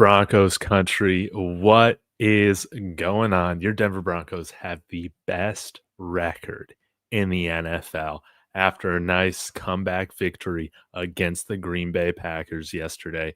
Broncos country, what is going on? Your Denver Broncos have the best record in the NFL after a nice comeback victory against the Green Bay Packers yesterday.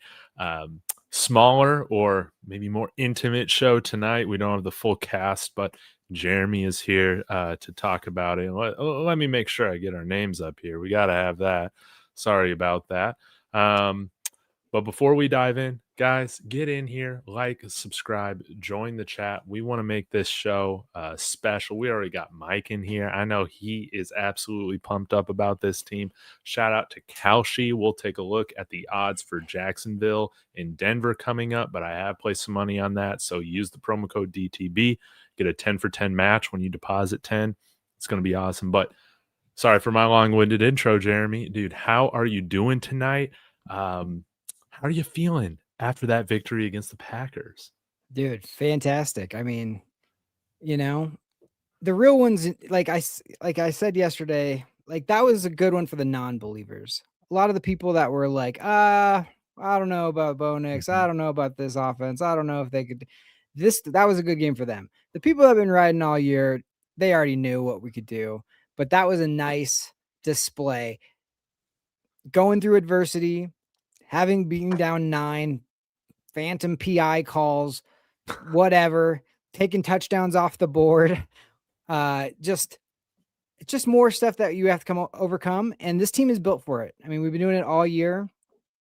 Smaller or maybe more intimate show tonight. We don't have the full cast, but Jeremy is here to talk about it. Let me make sure I get our names up here. We got to have that. Sorry about that. But before we dive in, guys, get in here, like, subscribe, join the chat. We want to make this show special. We already got Mike in here. I know he is absolutely pumped up about this team. Shout out to Kalshi. We'll take a look at the odds for Jacksonville and Denver coming up, but I have placed some money on that. So use the promo code DTB, get a 10 for 10 match when you deposit 10. It's going to be awesome. But sorry for my long-winded intro, Jeremy. Dude, how are you doing tonight? How are you feeling after that victory against the Packers? Dude, fantastic. I mean, the real ones, like I said yesterday, like that was a good one for the non-believers. A lot of the people that were like, I don't know about Bo-Nix. I don't know about this offense. I don't know if they could. That was a good game for them. The people that have been riding all year, they already knew what we could do. But that was a nice display. Going through adversity, having been down 9, phantom PI calls, whatever, taking touchdowns off the board, just more stuff that you have to overcome. And this team is built for it. I mean, we've been doing it all year.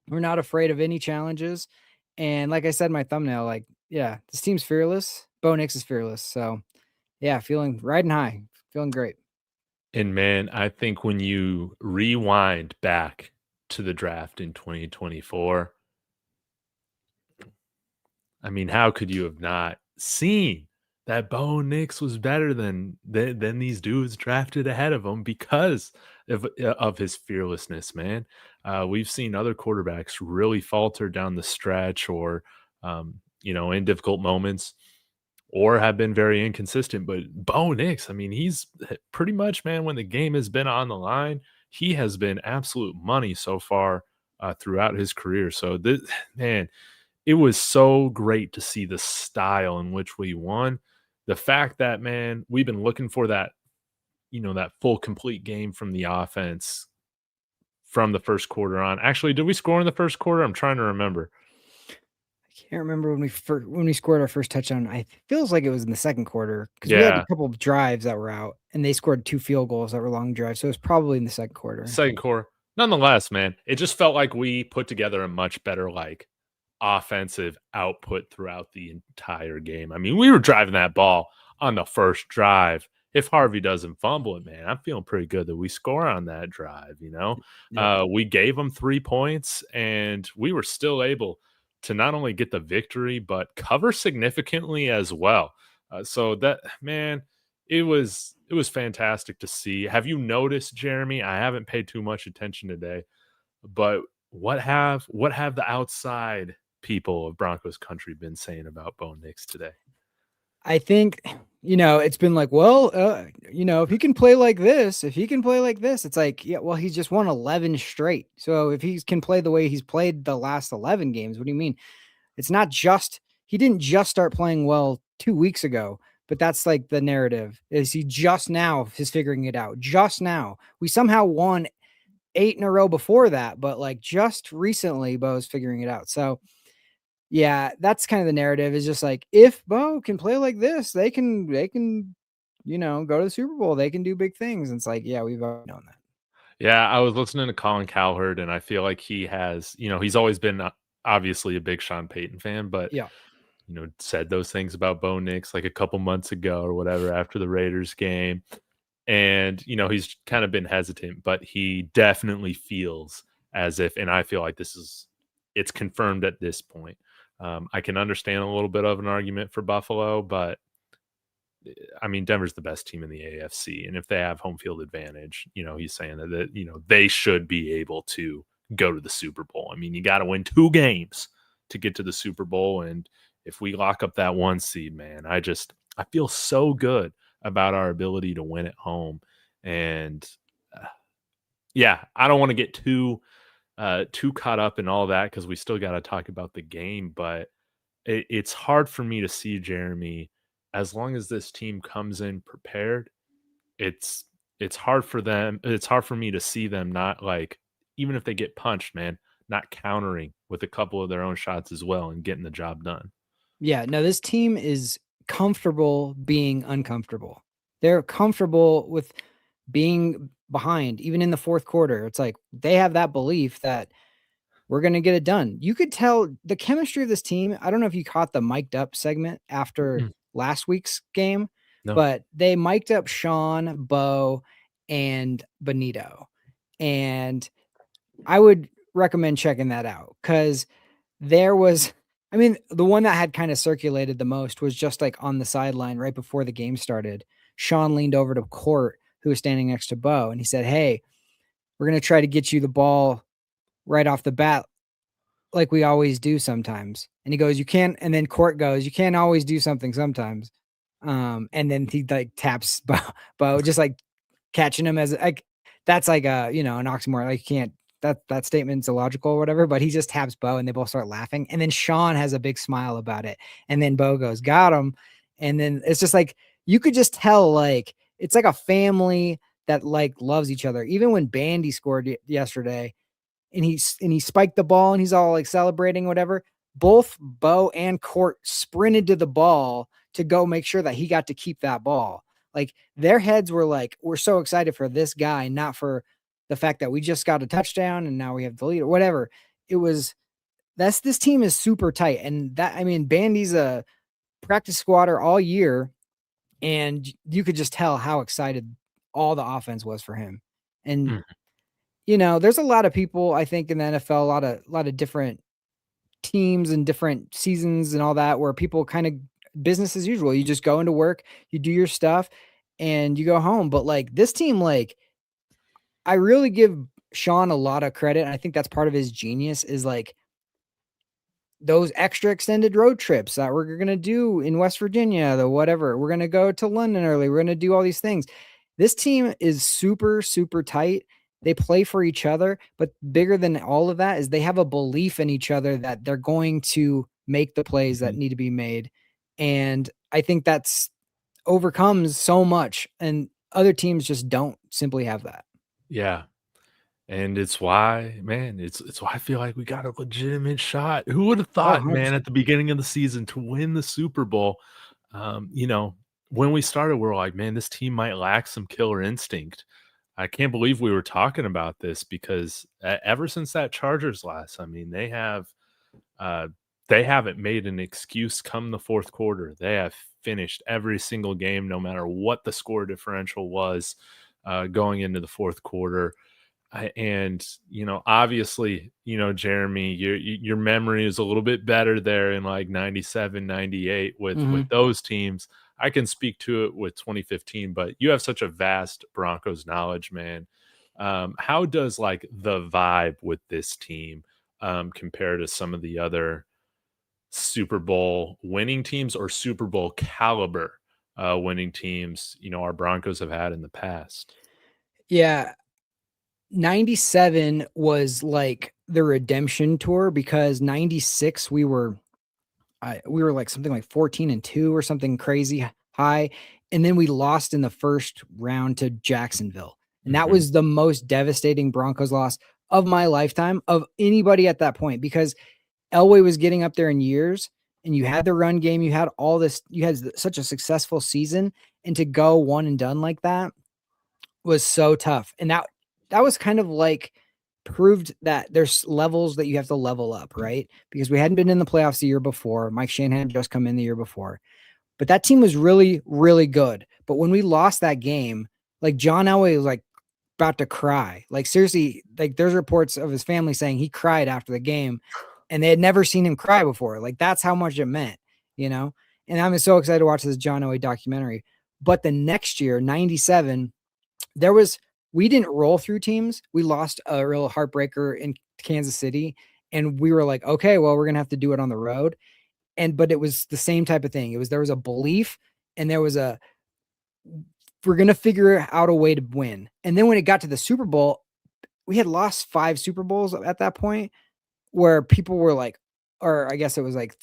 We're not afraid of any challenges. And like I said in my thumbnail, like, yeah, this team's fearless. Bo-Nix is fearless. So yeah, riding high, feeling great. And man, I think when you rewind back to the draft in 2024, I mean, how could you have not seen that Bo-Nix was better than these dudes drafted ahead of him because of his fearlessness, man? We've seen other quarterbacks really falter down the stretch or, in difficult moments or have been very inconsistent. But Bo-Nix, I mean, he's pretty much, man, when the game has been on the line, he has been absolute money so far throughout his career. So, man, it was so great to see the style in which we won. The fact that, man, we've been looking for that, that full complete game from the offense from the first quarter on. Actually, did we score in the first quarter? I'm trying to remember. I can't remember when we scored our first touchdown. It feels like it was in the second quarter because we had Yeah. a couple of drives that were out, and they scored 2 field goals that were long drives. So it was probably in the second quarter. Second quarter. Nonetheless, man, it just felt like we put together a much better, offensive output throughout the entire game. I mean, we were driving that ball on the first drive. If Harvey doesn't fumble it, man, I'm feeling pretty good that we score on that drive, Yep. We gave them 3 points, and we were still able to not only get the victory, but cover significantly as well. So that, man, it was fantastic to see. Have you noticed, Jeremy? I haven't paid too much attention today, but what have the outside people of Broncos country been saying about Bo-Nix today? I think, it's been like, well, if he can play like this, it's like, yeah, well, he's just won 11 straight. So if he can play the way he's played the last 11 games, what do you mean? It's not just, he didn't just start playing well 2 weeks ago, but that's like the narrative is he just now is figuring it out. Just now. We somehow won 8 in a row before that, but like just recently Bo's figuring it out. So yeah, that's kind of the narrative is just like, if Bo can play like this, they can, go to the Super Bowl. They can do big things. And it's like, yeah, we've already known that. Yeah, I was listening to Colin Cowherd, and I feel like he has, he's always been obviously a big Sean Payton fan, but Yeah. Said those things about Bo-Nix like a couple months ago or whatever after the Raiders game. And, he's kind of been hesitant, but he definitely feels as if, and I feel like it's confirmed at this point. I can understand a little bit of an argument for Buffalo, but I mean, Denver's the best team in the AFC. And if they have home field advantage, he's saying that they should be able to go to the Super Bowl. I mean, you got to win 2 games to get to the Super Bowl. And if we lock up that 1 seed, man, I feel so good about our ability to win at home. And yeah, I don't want to get too caught up in all that because we still got to talk about the game. But it's hard for me to see, Jeremy, as long as this team comes in prepared, it's it's hard for them it's hard for me to see them not, like, even if they get punched, man, not countering with a couple of their own shots as well and getting the job done. Yeah, no, this team is comfortable being uncomfortable. They're comfortable with being behind, even in the fourth quarter. It's like they have that belief that we're going to get it done. You could tell the chemistry of this team. I don't know if you caught the mic'd up segment after Mm, last week's game, no. but they mic'd up Sean, Bo, and Benito. And I would recommend checking that out because there was, I mean, the one that had kind of circulated the most was just like on the sideline right before the game started. Sean leaned over to Court, who was standing next to Bo, and he said, "Hey, we're going to try to get you the ball right off the bat like we always do sometimes." And he goes, "You can't," and then Court goes, "You can't always do something sometimes." And then he like taps Bo just like catching him as like that's like a, you know, an oxymoron. Like you can't, that statement's illogical or whatever, but he just taps Bo and they both start laughing. And then Sean has a big smile about it. And then Bo goes, "Got him." And then it's just like you could just tell like it's like a family that like loves each other. Even when Bandy scored yesterday, and he spiked the ball and he's all like celebrating whatever. Both Bo and Court sprinted to the ball to go make sure that he got to keep that ball. Like their heads were like, we're so excited for this guy, not for the fact that we just got a touchdown and now we have the lead or whatever. It was this team is super tight. And that, I mean, Bandy's a practice squatter all year, and you could just tell how excited all the offense was for him. And Mm, you know, there's a lot of people I think in the NFL, a lot of different teams and different seasons and all that where people kind of business as usual. You just go into work, you do your stuff, and you go home. But like this team, like I really give Sean a lot of credit. And I think that's part of his genius is like those extra extended road trips that we're going to do in West Virginia, the whatever. We're going to go to London early. We're going to do all these things. This team is super, super tight. They play for each other, but bigger than all of that is they have a belief in each other that they're going to make the plays that mhm. need to be made. And I think that's overcomes so much. And other teams just don't simply have that. Yeah. And it's why, man, it's why I feel like we got a legitimate shot. Who would have Oh, thought, man, 100%. at the beginning of the season to win the Super Bowl? You know, when we started, we're like, man, this team might lack some killer instinct. I can't believe we were talking about this because ever since that Chargers loss, I mean, uh, they haven't made an excuse come the fourth quarter. They have finished every single game, no matter what the score differential was going into the fourth quarter. And you know, obviously, you know, Jeremy, your memory is a little bit better there in like 97, 98 with Hmm. those teams. I can speak to it with 2015, but you have such a vast Broncos knowledge, man. How does like the vibe with this team compare to some of the other Super Bowl winning teams or Super Bowl caliber winning teams, you know, our Broncos have had in the past? Yeah. 97 was like the redemption tour because 96 we were like something like 14-2 or something crazy high, and then we lost in the first round to Jacksonville. And that Mhm. was the most devastating Broncos loss of my lifetime of anybody at that point because Elway was getting up there in years and you had the run game, you had all this, you had such a successful season, and to go one and done like that was so tough. And that was kind of like proved that there's levels that you have to level up, right? Because we hadn't been in the playoffs the year before. Mike Shanahan had just come in the year before. But that team was really, really good. But when we lost that game, like John Elway was like about to cry. Like seriously, like there's reports of his family saying he cried after the game and they had never seen him cry before. Like that's how much it meant, you know? And I'm so excited to watch this John Elway documentary. But the next year, 97, there was we didn't roll through teams. We lost a real heartbreaker in Kansas City, and we were like, okay, well, we're gonna have to do it on the road. And but it was the same type of thing. It was there was a belief, and there was a we're gonna figure out a way to win. And then when it got to the Super Bowl, we had lost 5 Super Bowls at that point, where people were like, or I guess it was like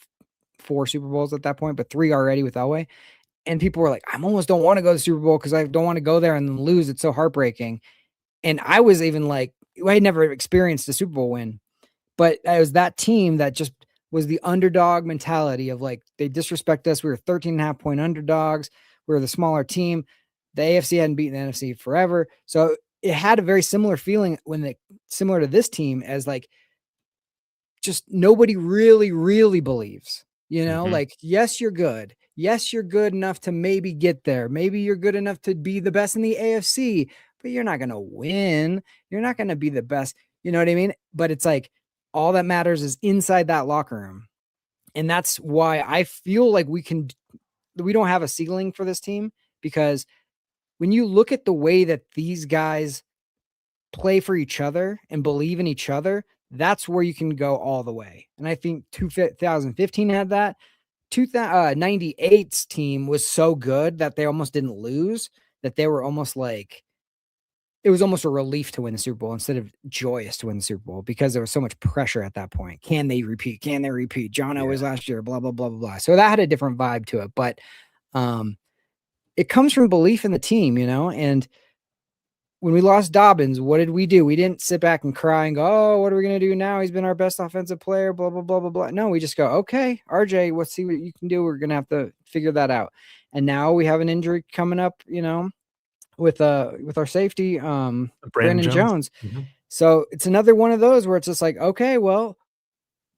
4 Super Bowls at that point, but 3 already with Elway. And people were like, I almost don't want to go to the Super Bowl because I don't want to go there and then lose. It's so heartbreaking. And I was even like, I had never experienced a Super Bowl win, but it was that team that just was the underdog mentality of like, they disrespect us. We were 13.5-point underdogs. We were the smaller team. The AFC hadn't beaten the NFC forever. So it had a very similar feeling similar to this team as like, just nobody really believes, like, yes, you're good. Yes, you're good enough to maybe get there. Maybe you're good enough to be the best in the AFC, but you're not going to win. You're not going to be the best. You know what I mean? But it's like, all that matters is inside that locker room. And that's why I feel like we don't have a ceiling for this team, because when you look at the way that these guys play for each other and believe in each other, that's where you can go all the way. And I think 2015 had that. 98's team was so good that they almost didn't lose, that they were almost like, it was almost a relief to win the Super Bowl instead of joyous to win the Super Bowl, because there was so much pressure at that point. Can they repeat? Can they repeat? John Elway's last year, blah, blah, blah, blah, blah. So that had a different vibe to it. But it comes from belief in the team, and when we lost Dobbins, what did we do? We didn't sit back and cry and go, oh, what are we going to do now? He's been our best offensive player, blah, blah, blah, blah, blah. No, we just go, okay, RJ, let's see what you can do. We're going to have to figure that out. And now we have an injury coming up, with our safety, Brandon Jones. So it's another one of those where it's just like, okay, well,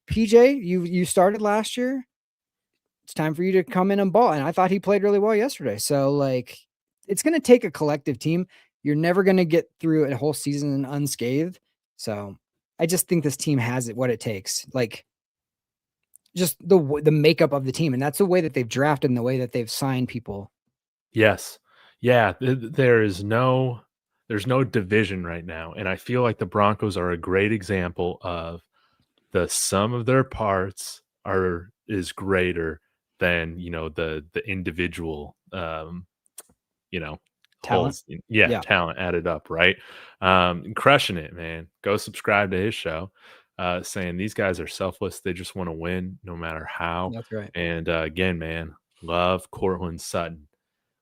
PJ, you started last year. It's time for you to come in and ball. And I thought he played really well yesterday. So like, it's going to take a collective team. You're never going to get through a whole season unscathed. So I just think this team has what it takes. Like, just the makeup of the team. And that's the way that they've drafted and the way that they've signed people. Yes. Yeah. There's no division right now. And I feel like the Broncos are a great example of the sum of their parts is greater than, the individual, Talent. holes. Yeah, talent added up, right? Crushing it, man. Go subscribe to his show. Saying these guys are selfless. They just want to win no matter how. That's right. And again, man, love Cortland Sutton.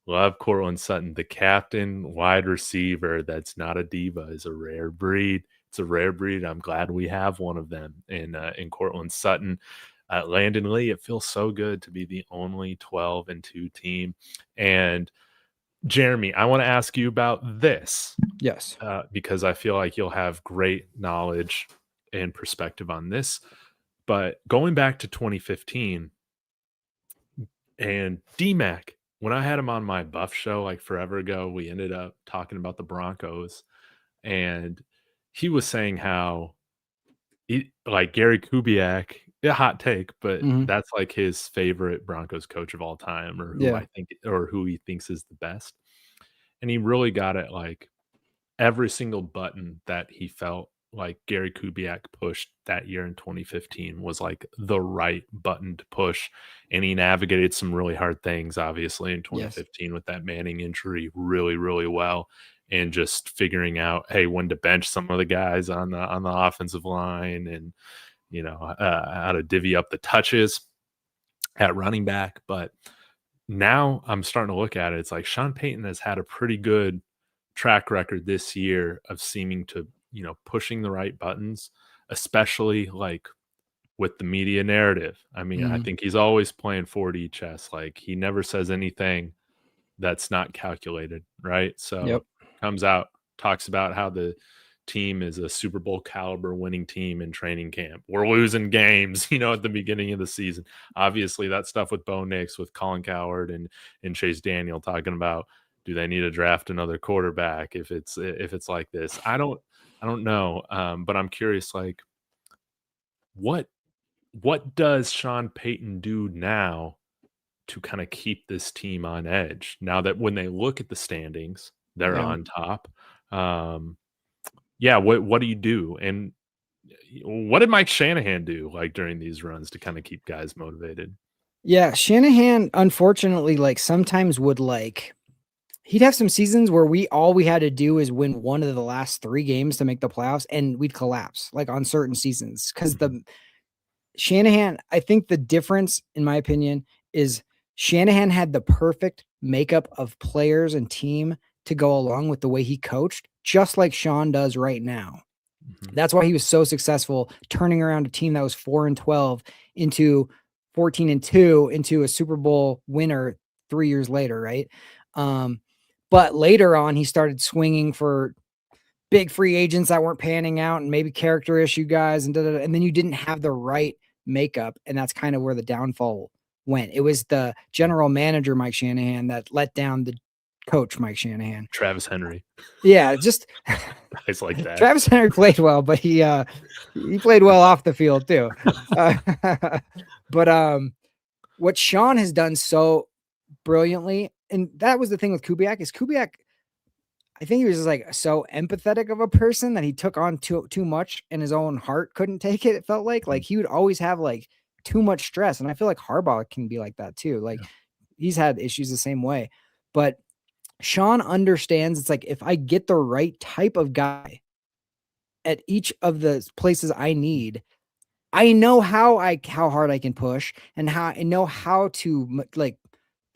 Love Cortland Sutton, the captain, wide receiver that's not a diva, is a rare breed. It's a rare breed. I'm glad we have one of them in Cortland Sutton. Landon Lee, it feels so good to be the only 12-2 team. And Jeremy, I want to ask you about this. Yes. Because I feel like you'll have great knowledge and perspective on this. But going back to 2015 and D-Mac, when I had him on my Buff show like forever ago, we ended up talking about the Broncos, and he was saying how like Gary Kubiak, a hot take, but that's like his favorite Broncos coach of all time, or who he thinks is the best. And he really got it, like every single button that he felt like Gary Kubiak pushed that year in 2015 was like the right button to push. And he navigated some really hard things, obviously, in 2015 with that Manning injury really, really well. And just figuring out, hey, when to bench some of the guys on the offensive line, and, how to divvy up the touches at running back. But now I'm starting to look at it. It's like Sean Payton has had a pretty good track record this year of seeming to, pushing the right buttons, especially like with the media narrative. I mean, I think he's always playing 4D chess. Like, he never says anything that's not calculated, right? So comes out, talks about how the team is a Super Bowl caliber winning team in training camp. We're losing games, at the beginning of the season. Obviously, that stuff with Bo Nix, with Colin Cowherd and Chase Daniel talking about, do they need to draft another quarterback if it's like this? I don't know. But I'm curious, like, what does Sean Payton do now to kind of keep this team on edge, now that when they look at the standings, they're on top? What do you do? And what did Mike Shanahan do, like, during these runs to kind of keep guys motivated? Yeah, Shanahan, unfortunately, like, sometimes would, like, he'd have some seasons where all we had to do is win one of the last 3 games to make the playoffs, and we'd collapse, like, on certain seasons, because Shanahan, I think the difference, in my opinion, is Shanahan had the perfect makeup of players and team to go along with the way he coached, just like Sean does right now. Mhm. That's why he was so successful turning around a team that was 4-12 into 14-2 into a Super Bowl winner 3 years later, right? But later on, he started swinging for big free agents that weren't panning out and maybe character issue guys and and then you didn't have the right makeup, and that's kind of where the downfall went. It was the general manager Mike Shanahan that let down the coach Mike Shanahan. Travis Henry, Yeah, just guys like that. Travis Henry played well, but he played well off the field too. Uh, but what Sean has done so brilliantly, and that was the thing with Kubiak, is Kubiak, I think he was just like so empathetic of a person that he took on too much, and his own heart couldn't take it. It felt like he would always have like too much stress, and I feel like Harbaugh can be like that too. Like Yeah. he's had issues the same way, but Sean understands it's like if I get the right type of guy at each of the places I need, I know how hard I can push and how I know how to like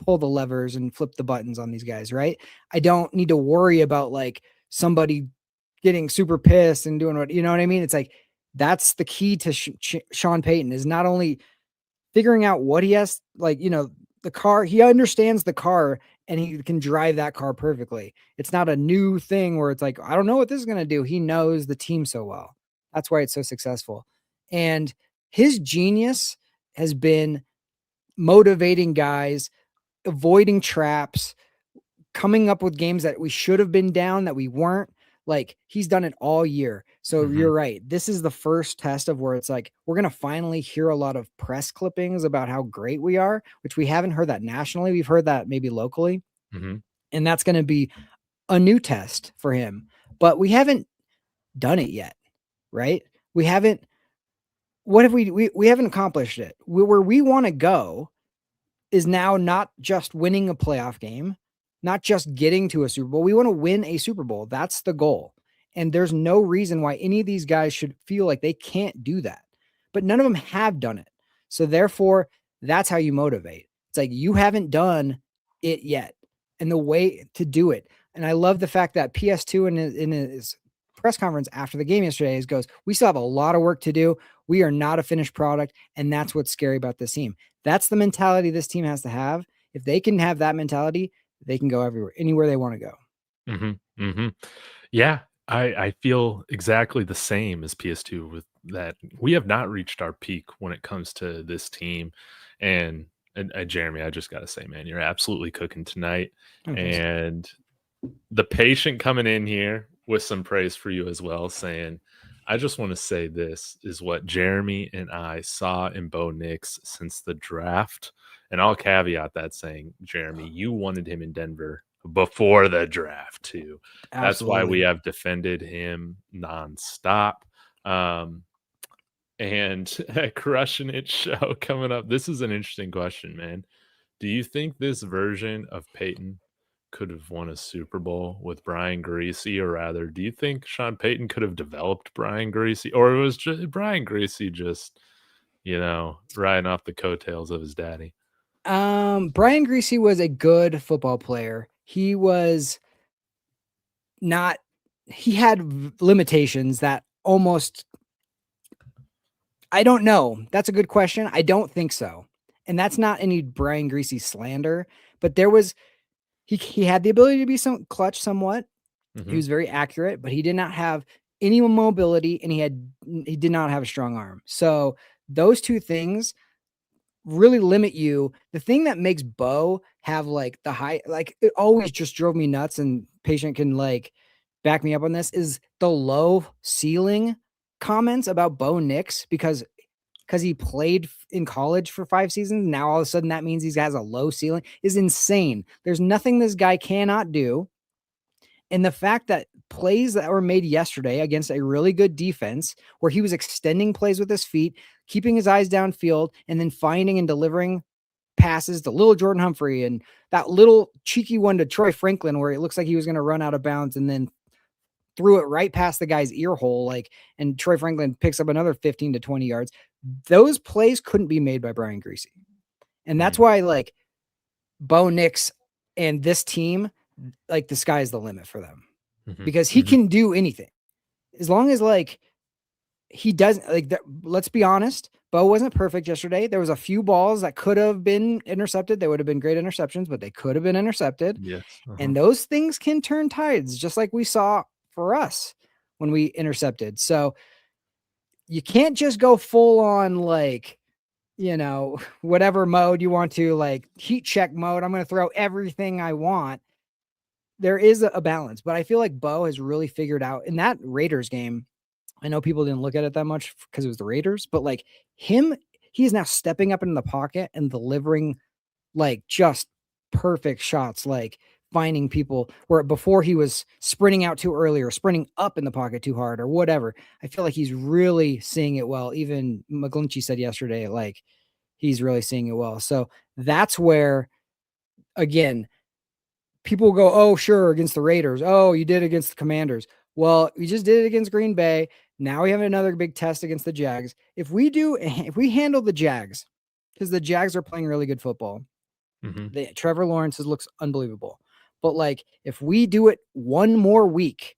pull the levers and flip the buttons on these guys, right? I don't need to worry about like somebody getting super pissed and doing what, you know what I mean? It's like that's the key to Sean Payton, is not only figuring out what he has, like, the car, he understands the car and he can drive that car perfectly. It's not a new thing where it's like, I don't know what this is going to do. He knows the team so well. That's why it's so successful. And his genius has been motivating guys, avoiding traps, coming up with games that we should have been down that we weren't. Like he's done it all year. So Mhm. you're right. This is the first test of where it's like, we're going to finally hear a lot of press clippings about how great we are, which we haven't heard that nationally. We've heard that maybe locally. Mhm. And that's going to be a new test for him, but we haven't done it yet. Right. We haven't, what have we haven't accomplished it. Where we want to go is now not just winning a playoff game, not just getting to a Super Bowl. We want to win a Super Bowl. That's the goal. And there's no reason why any of these guys should feel like they can't do that. But none of them have done it. So therefore, that's how you motivate. It's like you haven't done it yet. And the way to do it. And I love the fact that PS2 in his press conference after the game yesterday goes, we still have a lot of work to do. We are not a finished product. And that's what's scary about this team. That's the mentality this team has to have. If they can have that mentality, they can go everywhere, anywhere they want to go. Mhm. Mhm. Yeah, I feel exactly the same as PS2 with that. We have not reached our peak when it comes to this team, and Jeremy, I just gotta say, man, you're absolutely cooking tonight, Oh, thanks. and the patient coming in here with some praise for you as well, saying, I just want to say this is what Jeremy and I saw in Bo Nix since the draft. And I'll caveat that saying, Jeremy, you wanted him in Denver before the draft, too. That's why we Absolutely. have defended him nonstop. Um, and crushing it show coming up. This is an interesting question, man. Do you think this version of Peyton could have won a Super Bowl with Brian Greasy, or rather, do you think Sean Payton could have developed Brian Greasy, or was just Brian Greasy just, riding off the coattails of his daddy? Brian Greasy was a good football player. He was not, he had limitations that almost, I don't know. That's a good question. I don't think so. And that's not any Brian Greasy slander, but there was, he had the ability to be some clutch somewhat. He Mhm, was very accurate, but he did not have any mobility and he did not have a strong arm. So those two things really limit you. The thing that makes Bo have like the high, like it always just drove me nuts, and patient can like back me up on this, is the low ceiling comments about Bo Nix, because he played in college for 5 seasons. Now all of a sudden that means he has a low ceiling is insane. There's nothing this guy cannot do. And the fact that plays that were made yesterday against a really good defense, where he was extending plays with his feet, keeping his eyes downfield, and then finding and delivering passes to little Jordan Humphrey, and that little cheeky one to Troy Franklin, where it looks like he was going to run out of bounds and then threw it right past the guy's ear hole, like, and Troy Franklin picks up another 15 to 20 yards. Those plays couldn't be made by Brian Greasy. And that's why, like, Bo Nix and this team, like, the sky is the limit for them because he can do anything as long as, like, he doesn't, like, let's be honest. Bo wasn't perfect yesterday. There was a few balls that could have been intercepted. They would have been great interceptions, but they could have been intercepted. Yes. And those things can turn tides, just like we saw for us when we intercepted. So you can't just go full on, like, you know, whatever mode you want to, like heat check mode. I'm going to throw everything I want. There is a balance, but I feel like Bo has really figured out in that Raiders game. I know people didn't look at it that much because it was the Raiders, but like he is now stepping up in the pocket and delivering like just perfect shots, like finding people where before he was sprinting out too early or sprinting up in the pocket too hard or whatever. I feel like he's really seeing it well. Even McGlinchey said yesterday, like he's really seeing it well. So that's where, again, people go, oh, sure, against the Raiders. Oh, you did against the Commanders. Well, we just did it against Green Bay. Now we have another big test against the Jags. If we handle the Jags, because the Jags are playing really good football, Trevor Lawrence looks unbelievable. But like, if we do it one more week,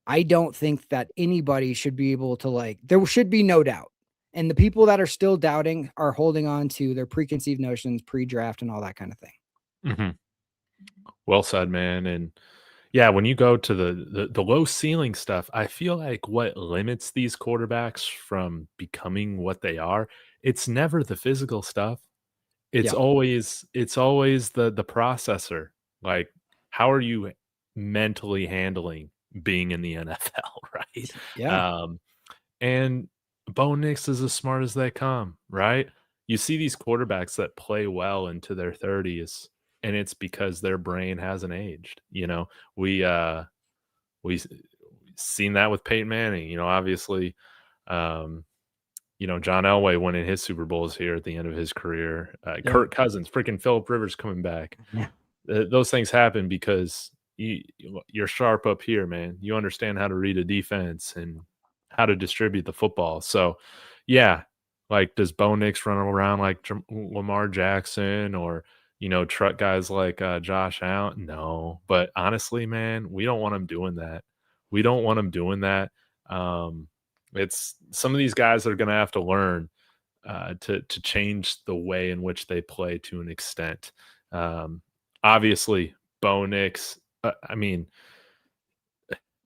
I don't think that anybody should be able to, like, there should be no doubt. And the people that are still doubting are holding on to their preconceived notions, pre-draft, and all that kind of thing. Well said, man. And yeah, when you go to the low ceiling stuff, I feel like what limits these quarterbacks from becoming what they are, it's never the physical stuff. It's always the processor. Like, how are you mentally handling being in the NFL, right? Yeah. And Bo Nix is as smart as they come, right? You see these quarterbacks that play well into their 30s, and it's because their brain hasn't aged. You know, we seen that with Peyton Manning. You know, obviously, you know, John Elway winning his Super Bowls here at the end of his career. Kirk Cousins, freaking Phillip Rivers coming back. Yeah. Those things happen because you're sharp up here, man. You understand how to read a defense and how to distribute the football. So, yeah, like, does Bo Nix run around like Lamar Jackson or, you know, truck guys like Josh Allen? No. But honestly, man, we don't want him doing that. We don't want him doing that. It's some of these guys are going to have to learn to change the way in which they play to an extent. Obviously, Bo Nix, I mean,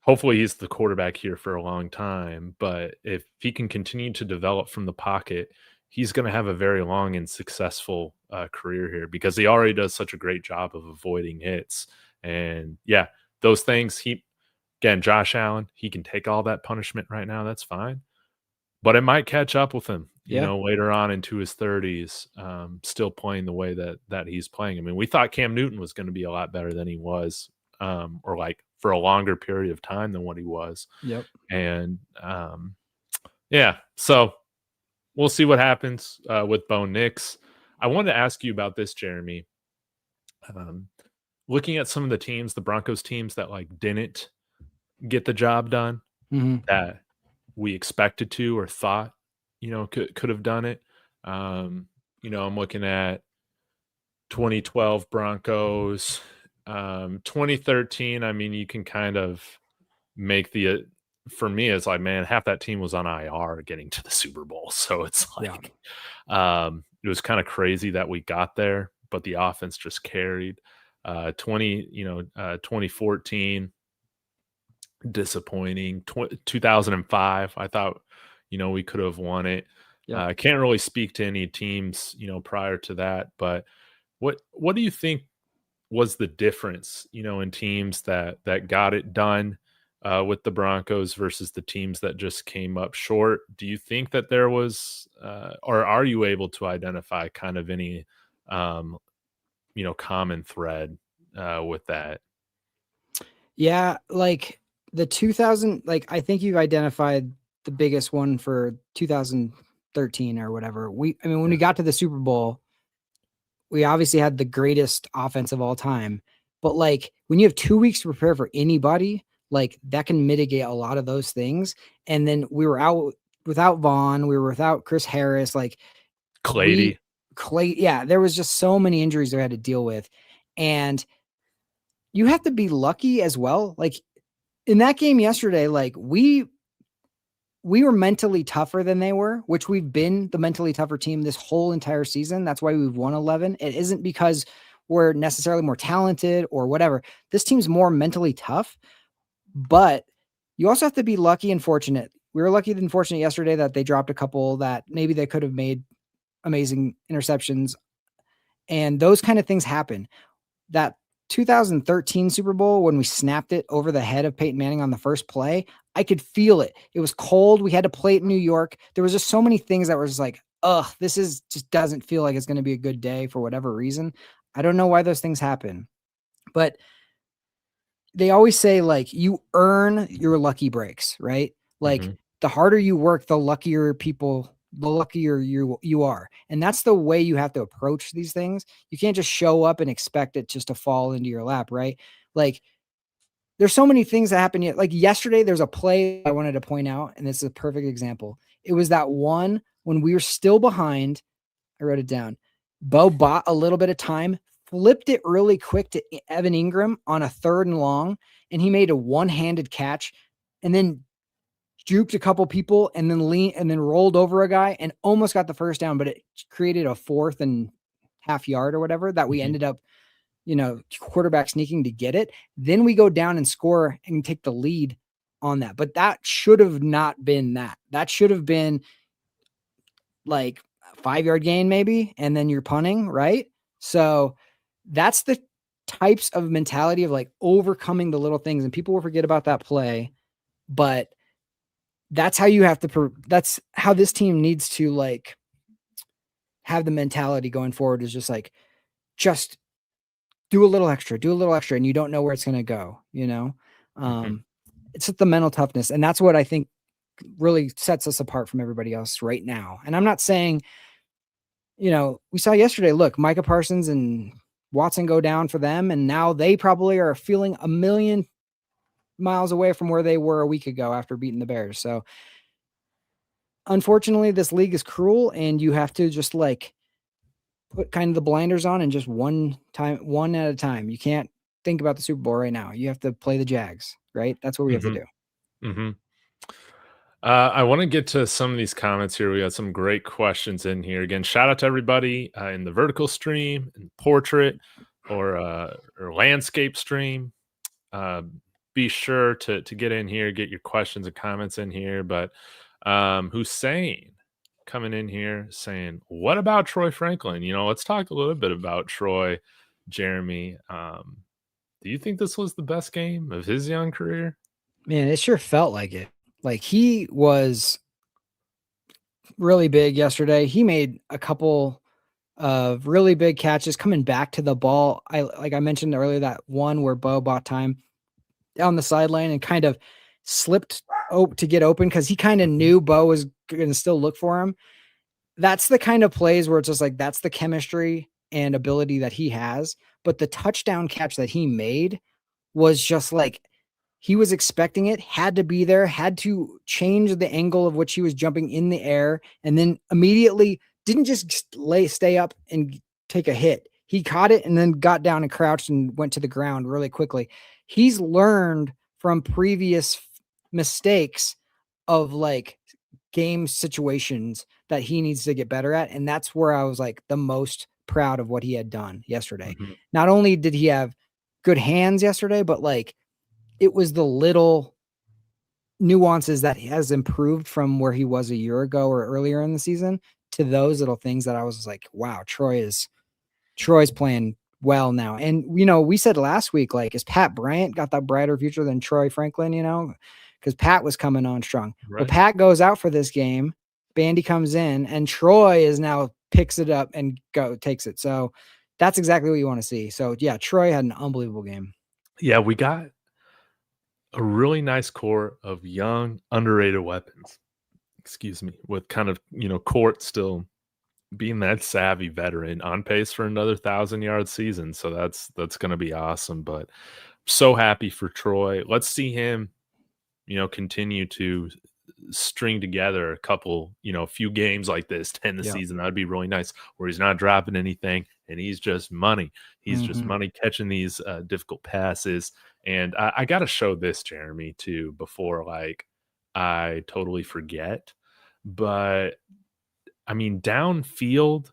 hopefully he's the quarterback here for a long time, but if he can continue to develop from the pocket, he's going to have a very long and successful career here because he already does such a great job of avoiding hits. And yeah, those things, again, Josh Allen, he can take all that punishment right now. That's fine. But it might catch up with him, you know, later on into his 30s, still playing the way that he's playing. I mean, we thought Cam Newton was going to be a lot better than he was, or like for a longer period of time than what he was. Yep. And yeah, so we'll see what happens with Bo Nix. I wanted to ask you about this, Jeremy. Looking at some of the teams, the Broncos teams that like didn't get the job done, that we expected to or thought, you know, could have done it. You know, I'm looking at 2012 Broncos, 2013. I mean, you can kind of make for me, it's like, man, half that team was on IR getting to the Super Bowl. So it's like, it was kind of crazy that we got there, but the offense just carried. 2014, disappointing. 2005, I thought, you know, we could have won it. I can't really speak to any teams, you know, prior to that, but what do you think was the difference, you know, in teams that got it done with the Broncos versus the teams that just came up short? Do you think that there was, or are you able to identify kind of any, you know, common thread with that? Yeah, like the 2000, like I think you identified the biggest one for 2013 or whatever. When we got to the Super Bowl, we obviously had the greatest offense of all time. But like when you have 2 weeks to prepare for anybody, like that can mitigate a lot of those things. And then we were out without Vaughn, we were without Chris Harris, like Clady. yeah, there was just so many injuries they had to deal with. And you have to be lucky as well. Like in that game yesterday, like we were mentally tougher than they were, which we've been the mentally tougher team this whole entire season. That's why we've won 11. It isn't because we're necessarily more talented or whatever. This team's more mentally tough, but you also have to be lucky and fortunate. We were lucky and fortunate yesterday that they dropped a couple that maybe they could have made amazing interceptions. And those kind of things happen. That 2013 Super Bowl, when we snapped it over the head of Peyton Manning on the first play, I could feel it. It was cold. We had to play it in New York. There was just so many things that were just like, ugh, this is just doesn't feel like it's going to be a good day for whatever reason. I don't know why those things happen, but they always say like you earn your lucky breaks, right? Like the harder you work, the luckier you are. And that's the way you have to approach these things. You can't just show up and expect it just to fall into your lap, right? Like there's so many things that happen. Like yesterday, there's a play I wanted to point out, and this is a perfect example. It was that one when we were still behind. I wrote it down. Bo bought a little bit of time, flipped it really quick to Evan Ingram on a 3rd and long, and he made a one-handed catch and then juked a couple people and then rolled over a guy and almost got the first down, but it created a 4th and half yard or whatever that we ended up, quarterback sneaking to get it. Then we go down and score and take the lead on that. But that should have not been that. That should have been like 5-yard gain maybe, and then you're punting, right? So that's the types of mentality of like overcoming the little things, and people will forget about that play, but that's how you have to, that's how this team needs to like have the mentality going forward, is just like, just do a little extra, and you don't know where it's going to go, It's the mental toughness. And that's what I think really sets us apart from everybody else right now. And I'm not saying, we saw yesterday, look, Micah Parsons and Watson go down for them, and now they probably are feeling a million miles away from where they were a week ago after beating the Bears. So unfortunately, this league is cruel, and you have to just like put kind of the blinders on and just one at a time. You can't think about the Super Bowl right now. You have to play the Jags, right? That's what we have to do. I want to get to some of these comments here. We got some great questions in here. Again, shout out to everybody in the vertical stream, and portrait, or landscape stream. Be sure to get in here, get your questions and comments in here. But Hussein coming in here saying, what about Troy Franklin? Let's talk a little bit about Troy, Jeremy. Do you think this was the best game of his young career? Man, it sure felt like it. Like he was really big yesterday. He made a couple of really big catches coming back to the ball. Like I mentioned earlier, that one where Bo bought time down the sideline and kind of slipped to get open because he kind of knew Bo was going to still look for him. That's the kind of plays where it's just like, that's the chemistry and ability that he has. But the touchdown catch that he made was just like, he was expecting it, had to be there, had to change the angle of which he was jumping in the air, and then immediately didn't just stay up and take a hit. He caught it and then got down and crouched and went to the ground really quickly. He's learned from previous mistakes of like game situations that he needs to get better at. And that's where I was like the most proud of what he had done yesterday. Not only did he have good hands yesterday, but like it was the little nuances that has improved from where he was a year ago or earlier in the season to those little things that I was like, wow, Troy's playing well now. And, we said last week, like, is Pat Bryant got that brighter future than Troy Franklin, because Pat was coming on strong. Right. Well, Pat goes out for this game. Bandy comes in and Troy is now picks it up and takes it. So that's exactly what you want to see. So yeah, Troy had an unbelievable game. Yeah, we got a really nice core of young, underrated weapons. Excuse me, with kind of, Court still being that savvy veteran on pace for another 1,000-yard season. So that's going to be awesome. But so happy for Troy. Let's see him, continue to string together a couple, a few games like this to end the Yeah. season. That'd be really nice, where he's not dropping anything and he's just money. He's just Mhm. money catching these difficult passes. And I got to show this, Jeremy, too, before I totally forget. But I mean, the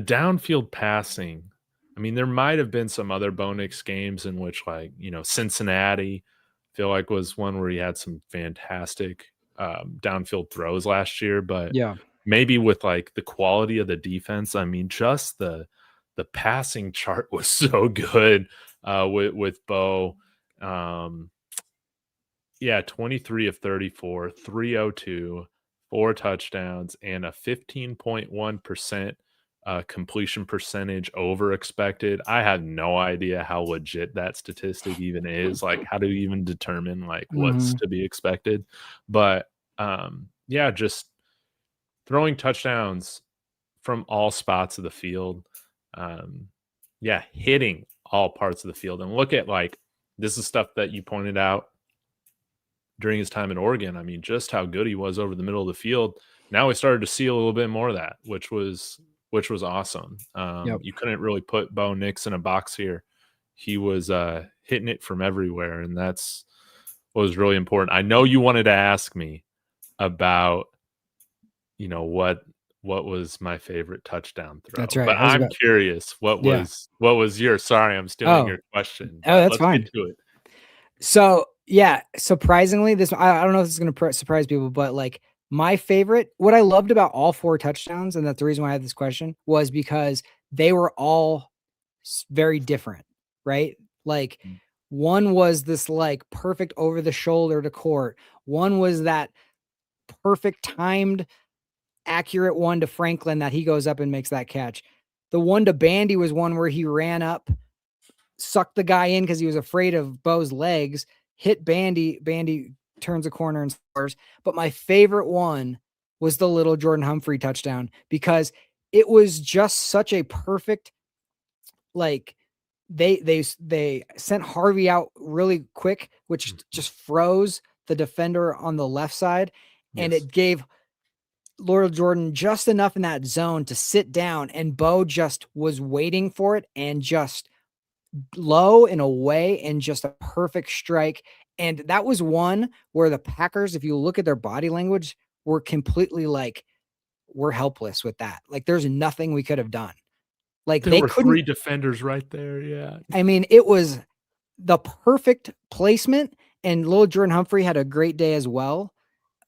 downfield passing. I mean, there might have been some other Bo Nix games in which, Cincinnati, I feel like was one where he had some fantastic downfield throws last year. But Yeah. maybe with the quality of the defense, I mean, just the passing chart was so good with Bo. Um, yeah, 23 of 34, 302, 4 touchdowns, and a 15.1% completion percentage over expected. I have no idea how legit that statistic even is. Like, how do you even determine what's Mhm. to be expected? But yeah, just throwing touchdowns from all spots of the field. Um, yeah, hitting all parts of the field. And look at this is stuff that you pointed out during his time in Oregon. I mean, just how good he was over the middle of the field. Now we started to see a little bit more of that, which was awesome. Yep. You couldn't really put Bo Nix in a box here. He was hitting it from everywhere, and that's what was really important. I know you wanted to ask me about, what was my favorite touchdown throw, That's right. but I was I'm about curious, Yeah. what was your? Sorry, I'm stealing Oh. your question, Oh, but that's let's get fine. to it. So, yeah, surprisingly, I don't know if this is gonna surprise people, but, my favorite what I loved about all 4 touchdowns, and that's the reason why I had this question, was because they were all very different, right? Like, one was this, perfect over the shoulder to court. One was that perfect timed, accurate one to Franklin that he goes up and makes that catch. The one to Bandy was one where he ran up, sucked the guy in because he was afraid of Bo's legs, hit Bandy. Bandy turns a corner and scores. But my favorite one was the little Jordan Humphrey touchdown because it was just such a perfect, like, they sent Harvey out really quick, which Mhm. just froze the defender on the left side, and Yes. it gave Laurel Jordan just enough in that zone to sit down, and Bo just was waiting for it and just low and away and just a perfect strike. And that was one where the Packers, if you look at their body language, were completely like, we're helpless with that. Like, there's nothing we could have done. Like, There they were couldn't. 3 defenders right there, yeah. I mean, it was the perfect placement. And Lil Jordan Humphrey had a great day as well.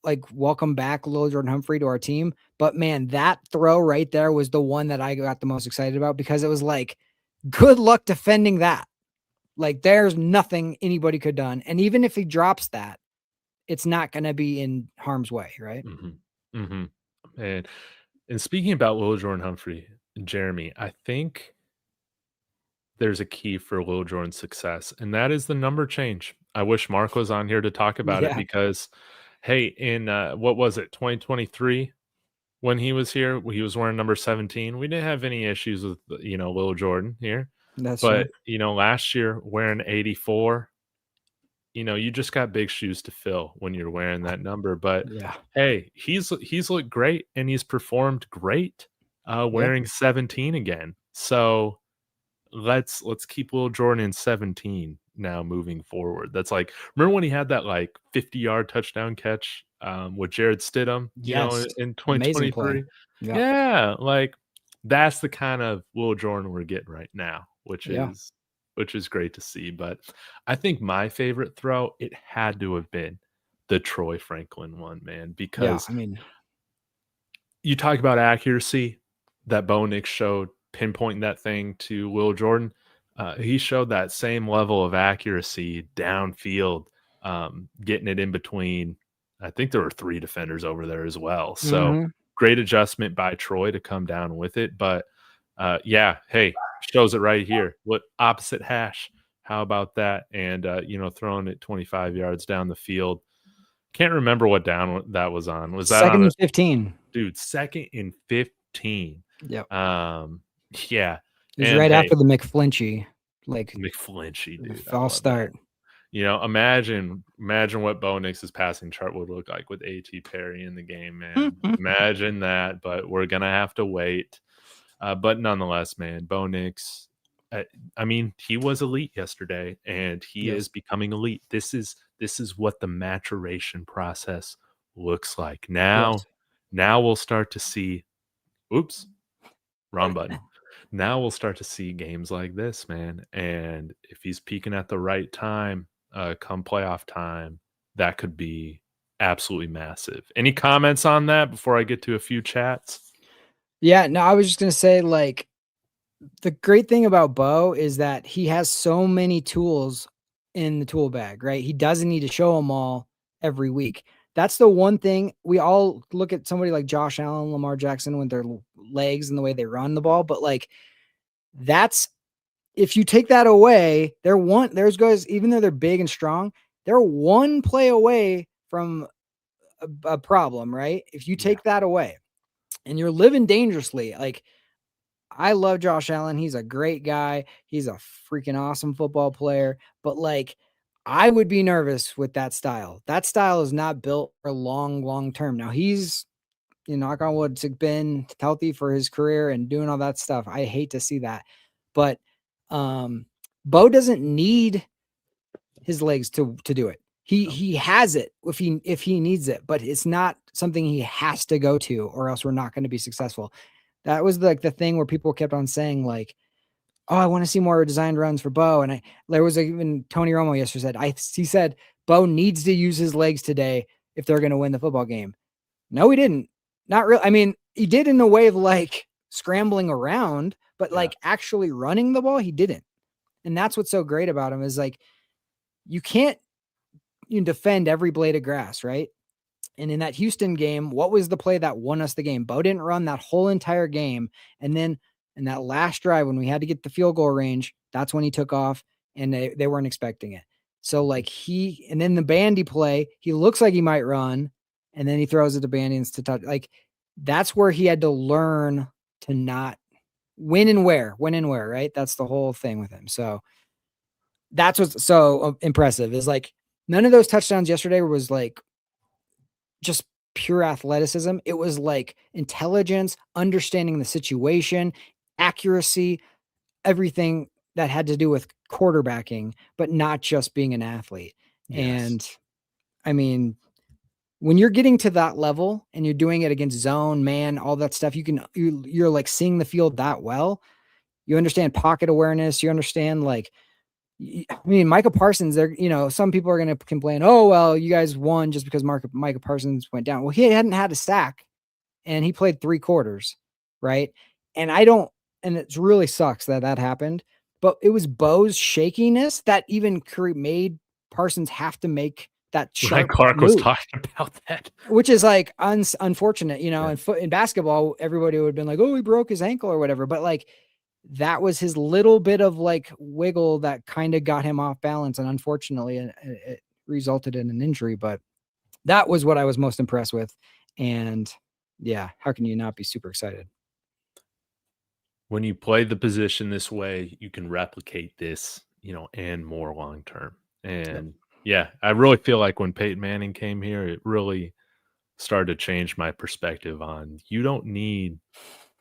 Like, welcome back, Lil Jordan Humphrey, to our team. But man, that throw right there was the one that I got the most excited about because it was like, good luck defending that. Like, there's nothing anybody could have done. And even if he drops that, it's not going to be in harm's way, right? Mhm. Mhm. And speaking about Lil Jordan Humphrey, Jeremy, I think there's a key for Lil Jordan's success, and that is the number change. I wish Mark was on here to talk about it Yeah, because, hey, in, what was it, 2023 when he was here, he was wearing number 17. We didn't have any issues with, Lil Jordan here. that's true. But, last year wearing 84, you just got big shoes to fill when you're wearing that number. But Yeah. hey, he's looked great and he's performed great Yeah. wearing 17 again. So let's keep Will Jordan in 17 now moving forward. That's remember when he had that 50-yard touchdown catch with Jared Stidham, Yes. in Amazing play. 2023? Yeah. Yeah, that's the kind of Will Jordan we're getting right now, Yeah. which is great to see. But I think my favorite throw, it had to have been the Troy Franklin one, man, Yeah. because I mean, you talk about accuracy that Bo Nix showed, pinpointing that thing to Will Jordan. He showed that same level of accuracy downfield, getting it in between. I think there were 3 defenders over there as well. So mhm. great adjustment by Troy to come down with it. But yeah, hey, shows it right here. What opposite hash? How about that? And throwing it 25 yards down the field. Can't remember what down that was on. Was that Second on a and 15. dude, 2nd and 15? Yep. Um, yeah, It was and right hey, after the McFlinchy. like McFlinchy, dude. I false love that. start. Imagine what Bo Nix's passing chart would look like with A.T. Perry in the game, man. Imagine that, but we're gonna have to wait. But nonetheless, man, Bo Nix, I mean, he was elite yesterday, and he Yes. is becoming elite. This is what the maturation process looks like. Yes. Now we'll start to see. Oops, wrong button. Now we'll start to see games like this, man. And if he's peaking at the right time, come playoff time, that could be absolutely massive. Any comments on that before I get to a few chats? Yeah, no, I was just gonna say, like, the great thing about Bo is that he has so many tools in the tool bag, right? He doesn't need to show them all every week. That's the one thing we all look at somebody like Josh Allen, Lamar Jackson with their legs and the way they run the ball, but like that's if you take that away, there's guys, even though they're big and strong, they're one play away from a problem, right? If you Yeah. take that away and you're living dangerously, like I love Josh Allen. He's a great guy. He's a freaking awesome football player. But like, I would be nervous with that style. That style is not built for long term. Now he's, knock on wood, been healthy for his career and doing all that stuff. I hate to see that, but Bo doesn't need his legs to do it. He has it if he needs it, but it's not something he has to go to, or else we're not going to be successful. That was like the thing where people kept on saying like, "Oh, I want to see more designed runs for Bo." And there was even Tony Romo yesterday said, he said Bo needs to use his legs today if they're going to win the football game. No, he didn't. Not really. I mean, he did in the way of like scrambling around, but like actually running the ball, he didn't. And that's what's so great about him is like you can't defend every blade of grass, right? And in that Houston game, what was the play that won us the game? Bo didn't run that whole entire game. And then in that last drive, when we had to get the field goal range, that's when he took off and they weren't expecting it. So like and then the Bandy play, he looks like he might run and then he throws it to Bandy to touch. Like that's where he had to learn to not when and where, right? That's the whole thing with him. So that's what's so impressive is like none of those touchdowns yesterday was like just pure athleticism. It was like intelligence, understanding the situation, accuracy, everything that had to do with quarterbacking, but not just being an athlete. Yes. And I mean, when you're getting to that level and you're doing it against zone, man, all that stuff, you're like seeing the field that well. You understand pocket awareness. You understand like I mean, Micah Parsons, some people are going to complain, oh, well, you guys won just because Micah Parsons went down. Well, he hadn't had a sack and he played 3 quarters, right? And it really sucks that happened, but it was Bo's shakiness that even made Parsons have to make that Ryan sharp Clark was move, talking about that. which is like unfortunate, in basketball, everybody would have been like, oh, he broke his ankle or whatever. But like, that was his little bit of like wiggle that kind of got him off balance. And unfortunately, it resulted in an injury, but that was what I was most impressed with. And yeah, how can you not be super excited? When you play the position this way, you can replicate this, and more long term. And yeah, I really feel like when Peyton Manning came here, it really started to change my perspective on you don't need